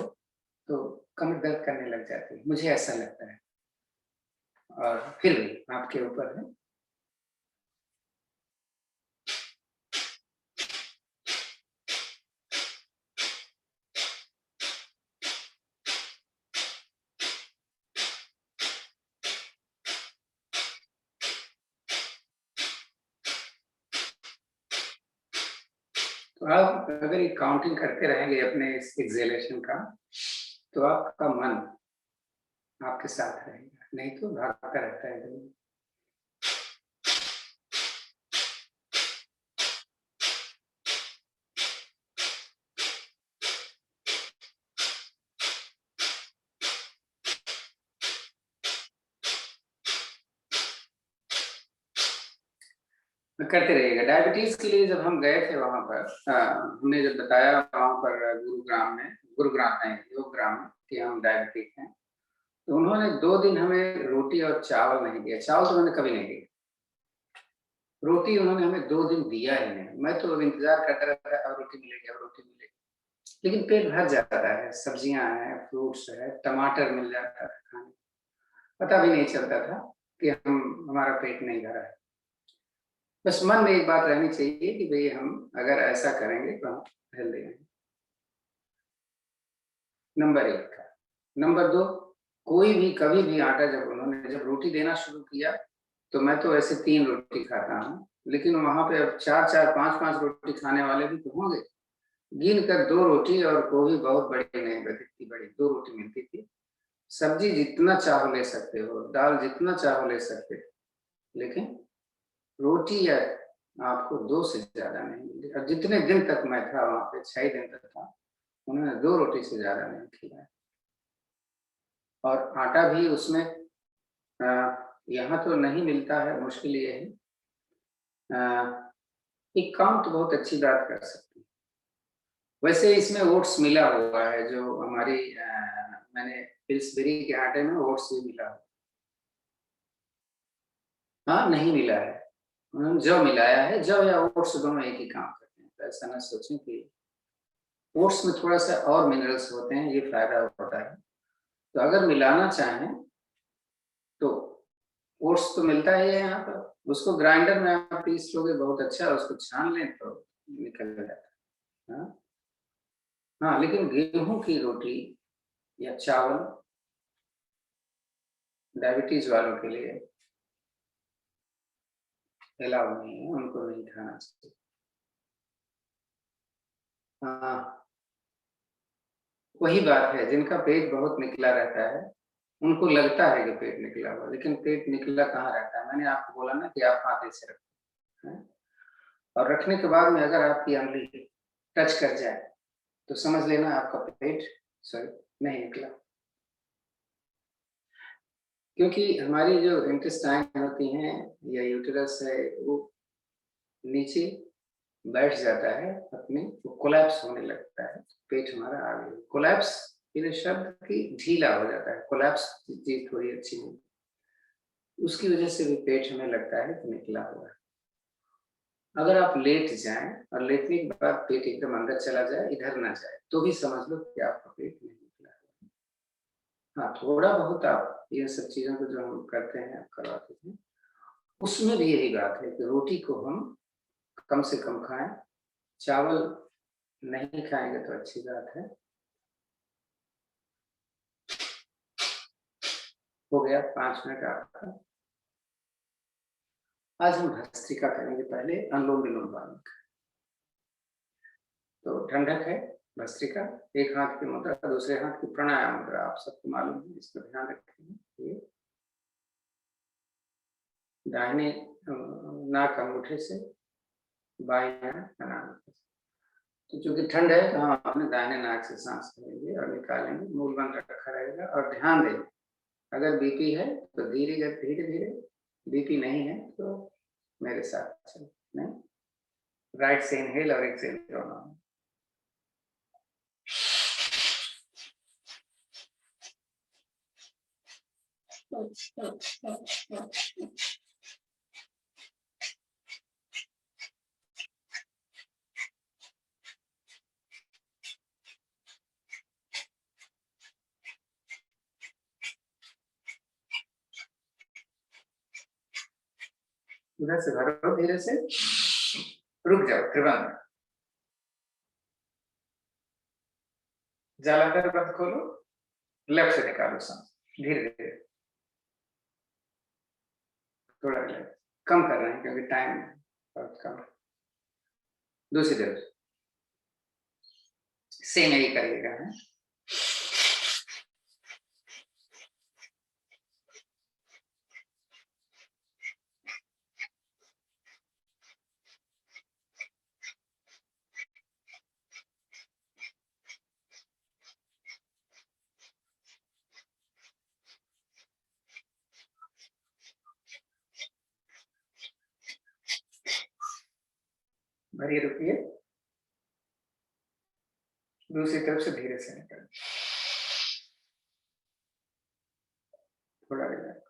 तो कमर दर्द करने लग जाती है, मुझे ऐसा लगता है। और फिर भी आपके ऊपर है। तो आप अगर ये काउंटिंग करते रहेंगे अपने इस एक्सेलेशन का, तो आपका मन आपके साथ रहेगा, नहीं तो भागता रहता है इधर। करते रहिएगा। डायबिटीज के लिए जब हम गए थे वहां पर, हमने जब बताया वहां पर गुरुग्राम नहीं, योगग्राम में कि हम डायबिटिक हैं, तो उन्होंने 2 दिन हमें रोटी और चावल नहीं दिया। चावल तो मैंने कभी नहीं दिया, रोटी उन्होंने हमें 2 दिन दिया ही नहीं। मैं तो अब इंतजार करता रहता अब रोटी मिलेगी, अब रोटी मिलेगी, लेकिन पेट भर जाता है। सब्जियां हैं, फ्रूट्स है, टमाटर मिल जाता है खाने, पता भी नहीं चलता था कि हमारा पेट नहीं भरा है। बस मन में एक बात रहनी चाहिए कि भाई हम अगर ऐसा करेंगे तो हम हेल्दी रहेंगे। नंबर 1 का। नंबर 2, कोई भी कभी भी आटा जब रोटी देना शुरू किया, तो मैं तो ऐसे 3 रोटी खाता हूँ, लेकिन वहां पे अब 4-4, 5-5 रोटी खाने वाले भी तो होंगे। गिन कर 2 रोटी, और वो भी बहुत बड़ी नहीं, इतनी बड़ी 2 रोटी मिलती थी। सब्जी जितना चाहो ले सकते हो, दाल जितना चाहो ले सकते हो, लेकिन रोटी या आपको 2 से ज्यादा नहीं मिली। और जितने दिन तक मैं था वहां पे, 6 दिन तक था, उन्होंने 2 रोटी से ज्यादा नहीं खिलाया। और आटा भी उसमें यहाँ तो नहीं मिलता है, मुश्किल ये है। एक काम तो बहुत अच्छी बात कर सकती है, वैसे इसमें ओट्स मिला हुआ है, जो हमारी मैंने पिल्सबेरी के आटे में ओट्स भी मिला हुआ। हाँ, नहीं मिला है, उन्होंने जौ मिलाया है। जौ या ओट्स दोनों एक ही काम करते हैं, तो ऐसा ना सोचें कि ओट्स में थोड़ा सा और मिनरल्स होते हैं, ये फायदा होता है। तो अगर मिलाना चाहें तो ओट्स तो मिलता ही है यहाँ पर, उसको ग्राइंडर में आप पीस लोगे बहुत अच्छा, उसको छान लें तो निकल जाता है। हाँ हाँ, लेकिन गेहूं की रोटी या चावल डायबिटीज वालों के लिए अलाउ नहीं है, उनको नहीं खाना चाहिए। हाँ, वही बात है, जिनका पेट बहुत निकला रहता है, उनको लगता है कि पेट निकला हुआ, लेकिन पेट निकला कहाँ रहता है। मैंने आपको बोला ना कि आप हाथ ऐसे रखो, हैं? और रखने के बाद में अगर आपकी अंगुली टच कर जाए तो समझ लेना आपका पेट सॉरी नहीं निकला। क्योंकि हमारी जो इंटेस्टाइन होती हैं या यूटेरस है, वो नीचे बैठ जाता है अपने, वो कोलैप्स होने लगता है, पेट हमारा आगे कोलैप्स, ये शब्द की ढीला हो जाता है। कोलैप्स चीज थोड़ी अच्छी नहीं, उसकी वजह से भी पेट हमें लगता है कि निकला हुआ है। अगर आप लेट जाएं और लेटने के बाद पेट एकदम अंदर चला जाए, इधर ना जाए, तो भी समझ लो कि आपका पेट नहीं निकला है। हाँ, थोड़ा बहुत आप ये सब चीजों को जो हम करते हैं, आप करवाते हैं, उसमें भी यही बात है कि रोटी को हम कम से कम खाएं, चावल नहीं खाएंगे तो अच्छी बात है। हो गया 5 मिनट आपका। आज हम भस्त्रिका करेंगे, पहले अनुलोम विलोम बाद। तो ठंडक है भस्त्रिका, एक हाथ की मुद्रा, दूसरे हाथ की प्राणायाम मुद्रा, आप सबको मालूम है, इसका ध्यान रखेंगे। ये दाहिने नाक अंगूठे से बाएं नाक, तो चूंकि ठंड है तो हम अपने दाहिने नाक से सांस लेंगे और निकालेंगे, मूल मंत्र रखा रहेगा। और ध्यान दें, अगर बीपी है तो धीरे धीरे धीरे, बीपी नहीं है तो मेरे साथ चलो। नहीं, राइट से इनहेल और एक्सहेल दोनों। उधर से भरो धीरे से, रुक जाओ त्रिभंग, जालाकर बंद खोलो, लेफ्ट से निकालो सांस धीरे धीरे, थोड़ा रिलैक्स, कम कर रहे हैं क्योंकि टाइम बहुत कम। दूसरी तरफ सेम यही करिएगा है। भरिए, रुकिए, दूसरी तरफ से धीरे से निकालिए, थोड़ा रिलैक्स।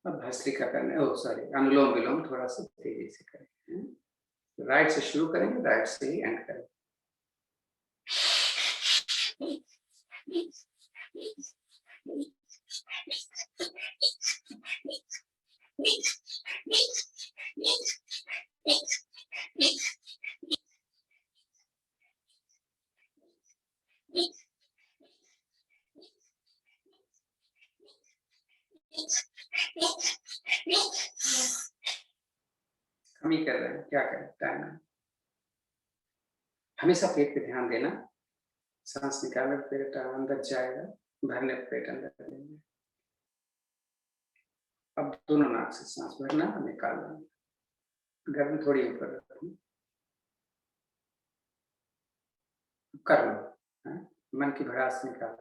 अब भस्त्रिका करने, ओ सॉरी, अनुलोम विलोम थोड़ा सा तेजी से करें। राइट से शुरू करेंगे, राइट से ही एंड करेंगे। हम ही कर रहे हैं, क्या करें, टाइम है। हमेशा पेट पे ध्यान देना, सांस निकालने पे पेट अंदर जाएगा, भरने पे पेट अंदर लेंगे। अब दोनों नाक से सांस भरना, निकालना, गर्दन थोड़ी ऊपर रखनी, कर लो, है? मन की भड़ास निकाल।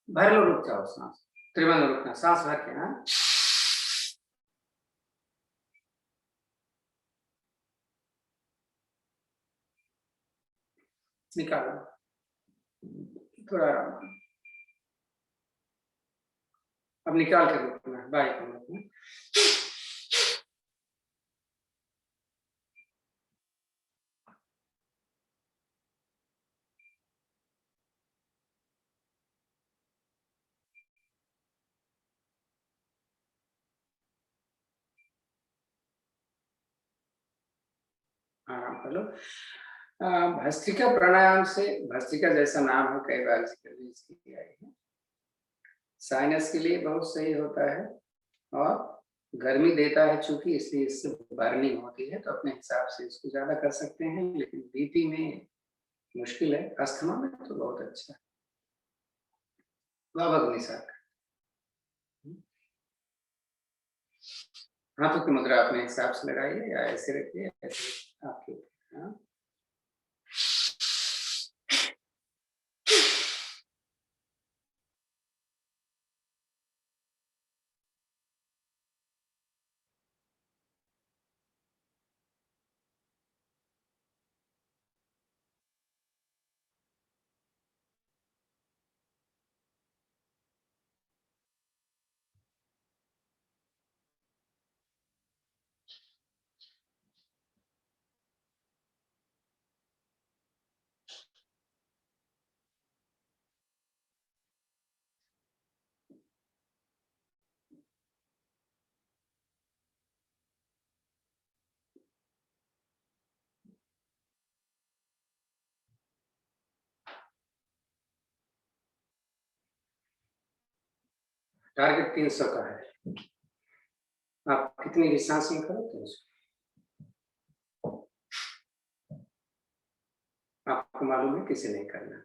भर लो, रुक जाओ सांस, त्रिभंग रुकना, सांस भर के, हाँ। निकालो, थोड़ा आराम। अब निकाल के रुकना है, बाई को रखना। आराम कर लो। भस्त्रिका प्राणायाम से, भस्त्रिका जैसा नाम है, कई बार जिक्र भी इसकी किया है, साइनस के लिए बहुत सही होता है और गर्मी देता है, चूंकि इसलिए इससे बर्निंग होती है, तो अपने हिसाब से इसको ज्यादा कर सकते हैं, लेकिन बीपी में मुश्किल है, अस्थमा में तो बहुत अच्छा है। बाबा निशाक, हाथों की मुद्रा अपने हिसाब से लगाइए, या ऐसे रखिए, ऐसे आपके ऊपर, हाँ। टारगेट 300 का है। आप कितनी भी सांस में करो तो आपको मालूम है किसे नहीं करना।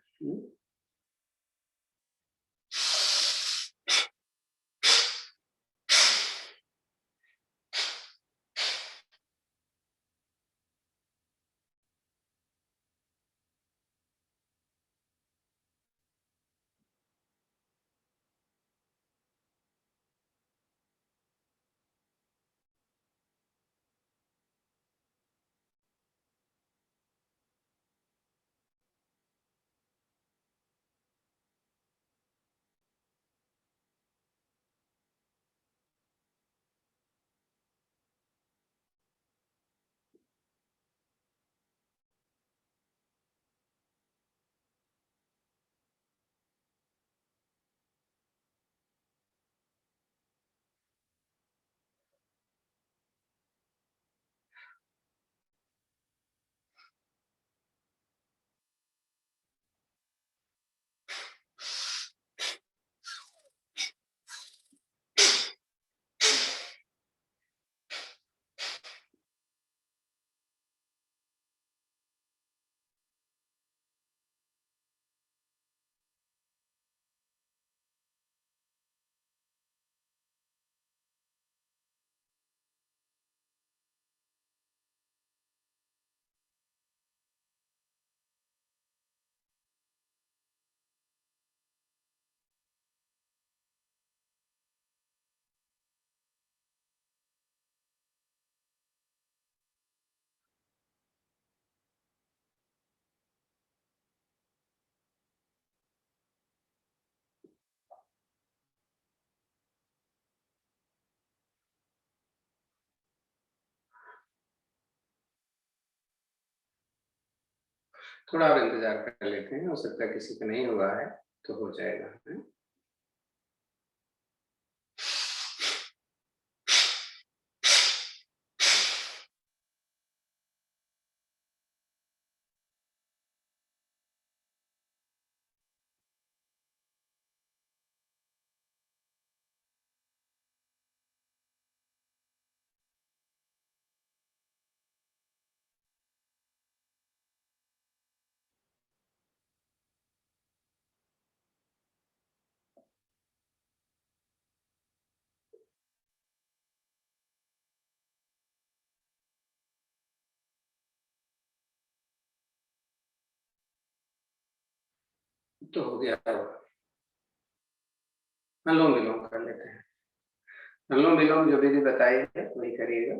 थोड़ा और इंतजार कर लेते हैं, हो सकता है किसी का नहीं हुआ है तो हो जाएगा। तो हो गया। अनुलोम विलोम कर लेते हैं। अनुलोम विलोम जो विधि बताई है वही करिएगा।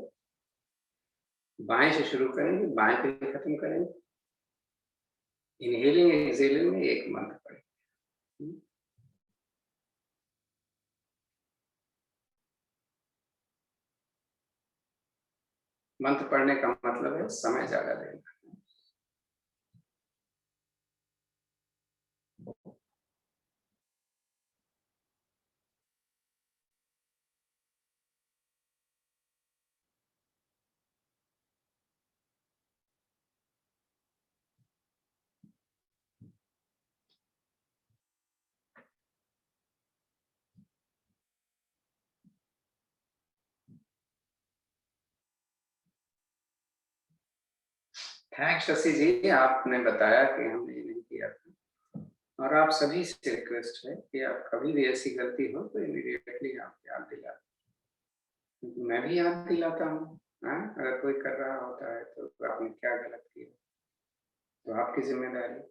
बाएं से शुरू करेंगे, बाएं पे खत्म करेंगे। इनहेलिंग एक्सहेलिंग में एक मंत्र पढ़ेंगे। मंत्र पढ़ने का मतलब है समय ज्यादा देना। थैंक्स शशि जी, आपने बताया कि हमने ये नहीं किया था। और आप सभी से रिक्वेस्ट है कि आप कभी भी ऐसी गलती हो तो इमीडिएटली आप याद दिला। मैं भी याद दिलाता हूँ। अगर कोई कर रहा होता है तो आपने क्या गलत किया, तो आपकी जिम्मेदारी।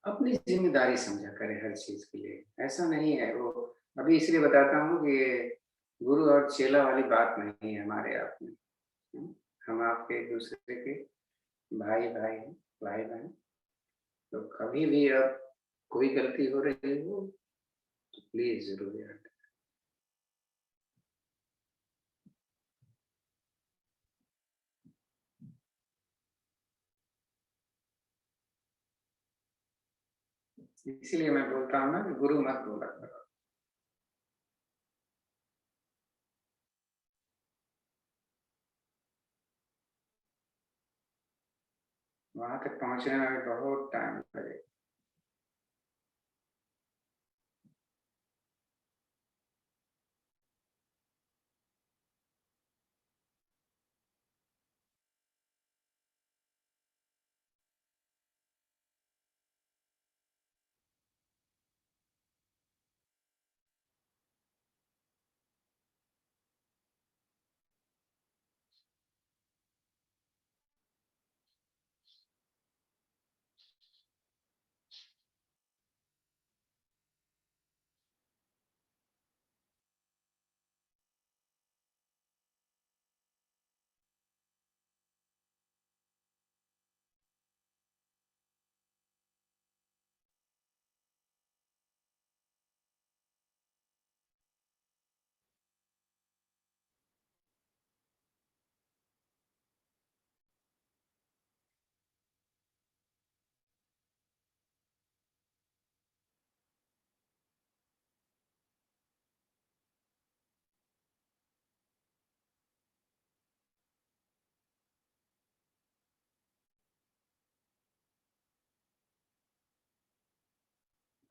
अपनी जिम्मेदारी समझा करें हर चीज के लिए, ऐसा नहीं है वो। अभी इसलिए बताता हूँ कि ये गुरु और चेला वाली बात नहीं है हमारे आप में। हम आपके एक दूसरे के भाई भाई हैं, भाई बहन। तो कभी भी अब कोई गलती हो रही हो तो प्लीज जरूर याद। इसीलिए मैं बोलता हूँ ना कि गुरु मत बोला करो। वहां तक पहुंचने में बहुत टाइम लगेगा।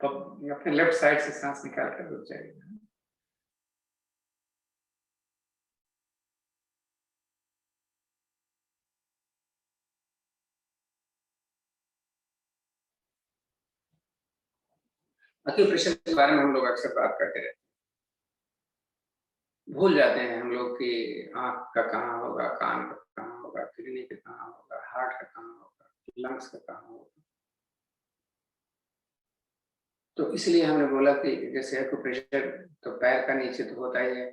तो अपने लेफ्ट साइड से सांस निकाल कर रुक जाएगा। एक्यूप्रेशर के बारे में हम लोग अक्सर बात करते रहते हैं, भूल जाते हैं हम लोग कि आंख का कहाँ होगा, कान का कहाँ होगा, किडनी का कहाँ होगा, हार्ट का कहाँ होगा, लंग्स का कहाँ होगा। तो इसलिए हमने बोला कि जैसे एक्यूप्रेशर तो पैर का नीचे तो होता ही है,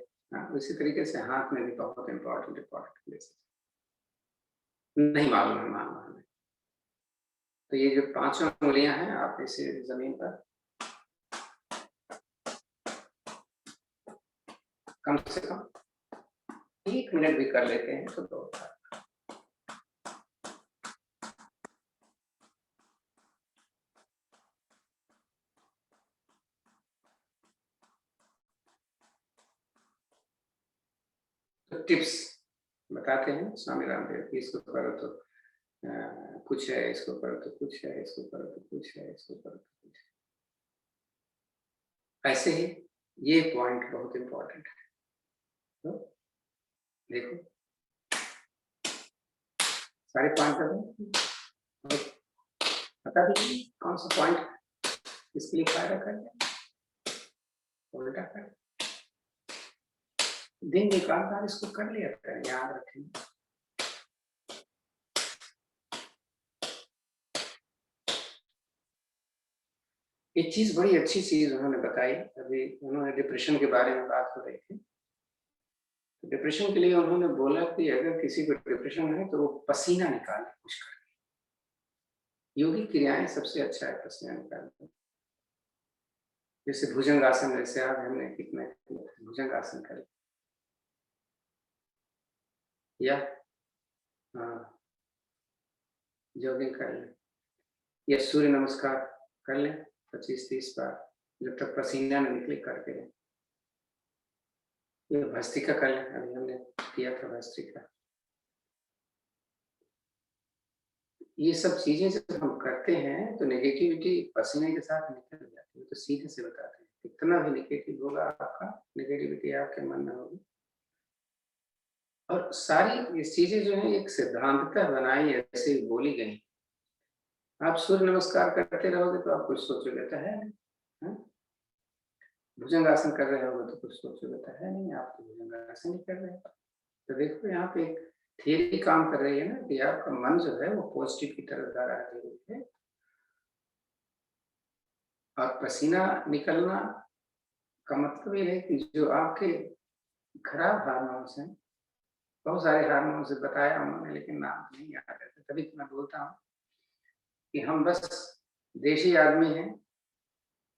उसी तरीके से हाथ में भी बहुत इम्पोर्टेंट प्लेस नहीं मालूम है मालूम हमें। तो ये जो 5 उंगलियां हैं, आप इसे जमीन पर कम से कम 1 मिनट भी कर लेते हैं तो बहुत है। तो टिप्स बताते हैं स्वामी रामदेव की, इसको करो तो कुछ है, इसको करो तो कुछ है, इसको करो तो कुछ है, इसको करो तो कुछ है। ऐसे ही ये पॉइंट बहुत इंपॉर्टेंट है। तो देखो सारे पॉइंट बता दीजिए कौन सा पॉइंट इसके लिए फायदा कर, उल्टा कर दिन निकाल कर इसको कर लिया करें, याद रखें। एक चीज बड़ी अच्छी चीज उन्होंने बताई, अभी उन्होंने डिप्रेशन के बारे में बात हो रही थी। डिप्रेशन के लिए उन्होंने बोला कि अगर किसी को डिप्रेशन है तो वो पसीना निकाले कुछ कर। योगी क्रियाएं सबसे अच्छा है पसीना निकालना। जैसे भुजंगासन, जैसे आज हमने कितना भुजंगासन कर, या जॉगिंग कर लें, या सूर्य नमस्कार कर लें 25-30 बार, जब तक पसीना न निकले करके। ये भस्त्रिका कर लें, अभी हमने किया था भस्त्रिका। ये सब चीजें जब हम करते हैं तो नेगेटिविटी पसीने के साथ निकल जाती है। तो सीधे से बताते हैं, कितना भी नेगेटिव होगा आपका, नेगेटिविटी आपके मन में होगी। और सारी ये चीजें जो है एक सिद्धांततः बनाई, ऐसे ही बोली गई। आप सूर्य नमस्कार करते रहोगे तो आप कुछ सोचोगे तो है नहीं, भुजंगासन कर रहे होगे तो कुछ सोचोगे तो है नहीं, आप तो भुजंगासन ही कर रहे हो। तो देखो यहाँ पे एक थियरी काम कर रही है ना कि आपका मन जो है वो पॉजिटिव की तरफ जा रहा है धीरे धीरे। और पसीना निकलना का मतलब ये है कि जो आपके खराब हार्मोन्स हैं, बहुत सारे हार्मोन्स बताया उन्होंने लेकिन नाम नहीं याद रहता, तभी तो मैं बोलता हूँ कि हम बस देशी आदमी हैं,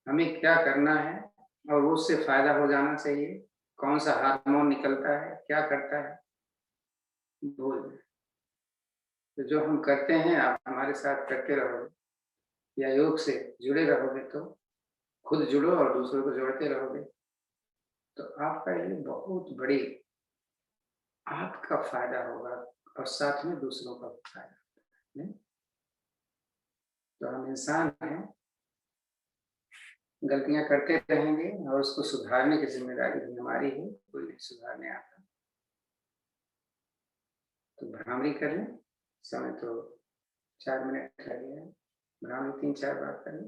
हमें क्या करना है और उससे फायदा हो जाना चाहिए। कौन सा हार्मोन निकलता है, क्या करता है, भूल। तो जो हम करते हैं आप हमारे साथ करते रहोगे या योग से जुड़े रहोगे तो खुद जुड़ो और दूसरों को जोड़ते रहोगे तो आपका ये बहुत बड़ी आपका फायदा होगा और साथ में दूसरों का फायदा। तो हम इंसान हैं, गलतियां करते रहेंगे और उसको सुधारने की जिम्मेदारी भी हमारी है, कोई नहीं सुधारने आता। तो भ्रामरी करें, समय तो 4 मिनट रह गया है, भ्रामरी 3-4 बार करें।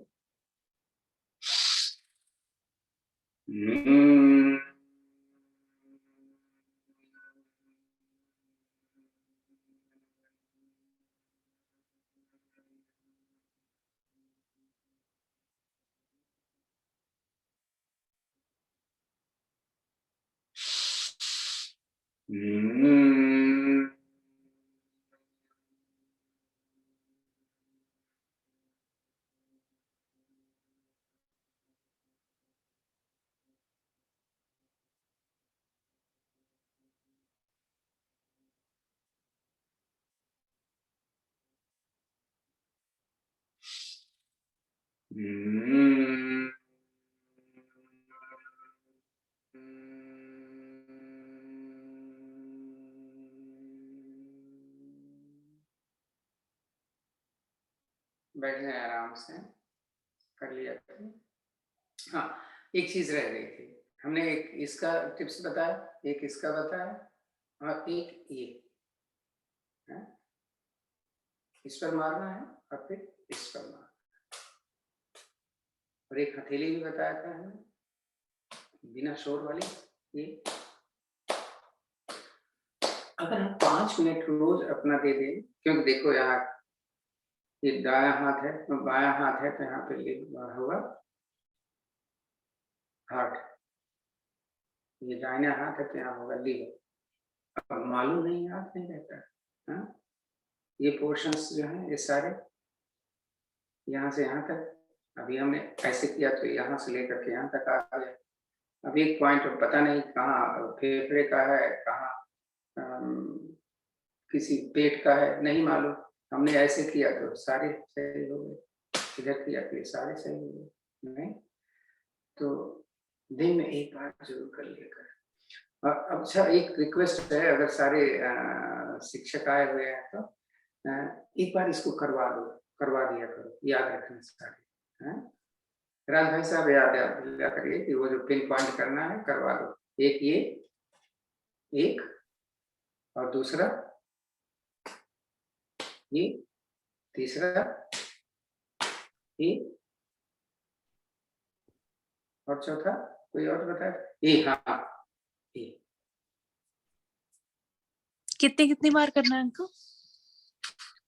बैठ जाए आराम से, कर लिया करें। हाँ, एक चीज रह गई थी। हमने एक इसका टिप्स बताया, एक इसका बताया और एक ये है? इस पर मारना है और फिर इस पर मारना, और एक हथेली भी बताया था हमने बिना शोर वाली। ये अगर हम 5 मिनट रोज अपना दे दें, क्योंकि देखो यहाँ ये दायां हाथ है तो बायां हाथ है तो यहाँ पे ये होगा हार्ट, ये दाहिना हाथ है तो यहाँ होगा लीवर। अब मालूम नहीं, याद नहीं रहता है, हाँ? ये पोर्शंस जो हैं ये सारे यहाँ से यहाँ तक, अभी हमने ऐसे किया तो यहाँ से लेकर के यहाँ तक आ गया। अब एक पॉइंट पता नहीं कहाँ फेफड़े का है, कहाँ किसी पेट का है, नहीं मालूम। हमने ऐसे किया तो सारे सही हो गए, इधर किया तो ये सारे सही हो गए। नहीं तो दिन में एक बार जरूर कर लिया करें। और अच्छा एक रिक्वेस्ट है, अगर सारे शिक्षक आए हुए हैं तो एक बार इसको करवा दिया करो, याद रखना सारे। हैं राज भाई साहब, याद दिया करिए कि वो जो पिन पॉइंट करना है करवा दो। एक ये, एक और दूसरा ये, तीसरा ये और चौथा कोई और बताए? ये, हाँ ये। कितने कितनी बार करना है इनको?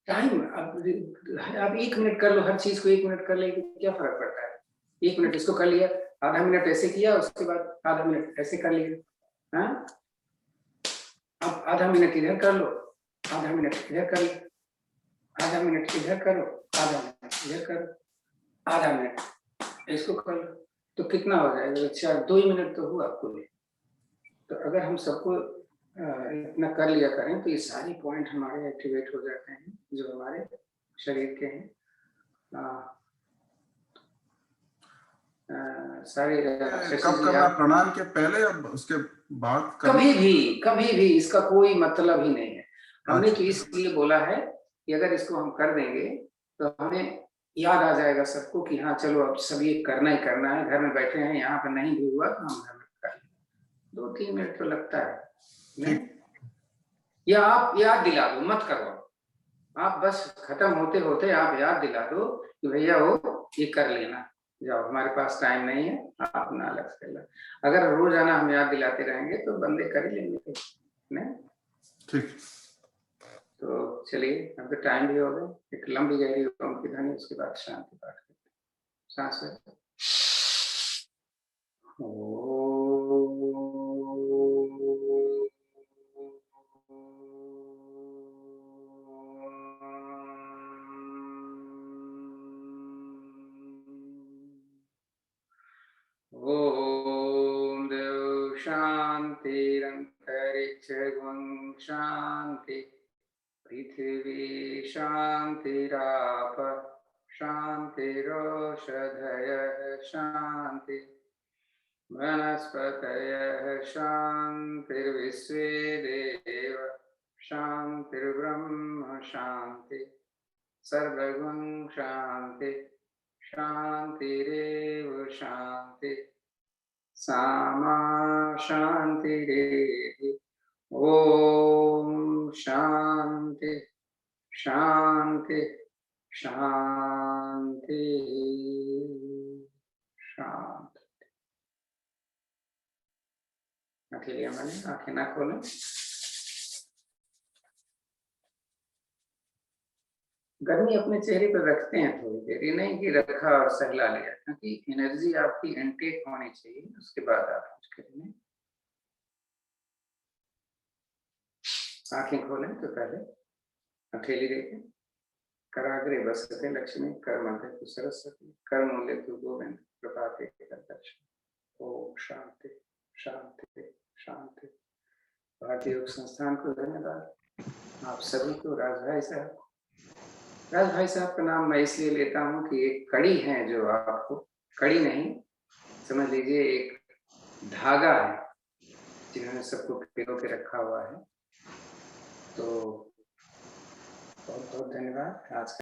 टाइम अब 1 मिनट कर लो, हर चीज को 1 मिनट कर ले, क्या फर्क पड़ता है? 1 मिनट इसको कर लिया, आधा मिनट ऐसे किया, उसके बाद आधा मिनट ऐसे कर लिया। हाँ, अब आधा मिनट इधर कर लो, आधा मिनट इधर कर लो, आधा मिनट इधर करो, आधा मिनट इधर करो, आधा मिनट इसको कर लो, तो कितना हो जाएगा? अच्छा 2 मिनट तो हुआ कुल। तो अगर हम सबको इतना कर लिया करें तो ये सारी पॉइंट हमारे एक्टिवेट हो जाते हैं जो हमारे शरीर के हैं। सारे कब करना? प्रणाम के पहले और उसके बाद करना? कभी भी इसका कोई मतलब ही नहीं है। हमने अच्छा। तो इसलिए बोला है कि अगर इसको हम कर देंगे तो हमें याद आ जाएगा सबको कि हाँ चलो अब सब ये करना ही करना है, घर में बैठे हैं, यहाँ पे नहीं भी हुआ तो हम घर में कर लेंगे। 2-3 मिनट तो लगता है नहीं? या आप याद दिला दो, मत करो आप, बस खत्म होते होते आप याद दिला दो कि भैया वो ये कर लेना, जाओ हमारे पास टाइम नहीं है, आप ना अलग से कर लो। अगर रोजाना हम याद दिलाते रहेंगे तो बंदे कर ही लेंगे नहीं? ठीक। तो चलिए, अब तो टाइम भी हो गया, एक लंबी गहरी ओम की ध्वनि, उसके बाद शांति पाठ करते हैं। सांस लेते ओम देव शांतिरंतरिक्षं शांति, पृथिवी शांतिराप शांतिरोषधयः शांति, वनस्पतयः शांतिर्विश्वे देव शांतिर्ब्रह्म शांति, सर्वगुण शांति शांतिरेव शांति, सामा शांतिरेधि। ओम शांति शांति शांति शांति। अकेले मैंने आंखें ना खोलें। गर्मी अपने चेहरे पर रखते हैं थोड़ी देर, ये नहीं कि रखा और सहला लिया, क्योंकि एनर्जी आपकी इनटेक होनी चाहिए, उसके बाद आप कुछ करेंगे। आंखें खोलें तो पहले अकेली देखें। कराग्रे बसते लक्ष्मी, कर मध्य तु सरस्वती, कर मूल्य तु गोविंद, कृपा के दर्शन। ओम शांति शांति शांति। भारतीय योग संस्थान को धन्यवाद, आप सभी को। राज भाई साहब का नाम मैं इसलिए लेता हूँ कि एक कड़ी है जो आपको, कड़ी नहीं समझ लीजिए, एक धागा है जिन्होंने सबको पिरो के रखा हुआ है। तो बहुत बहुत धन्यवाद आज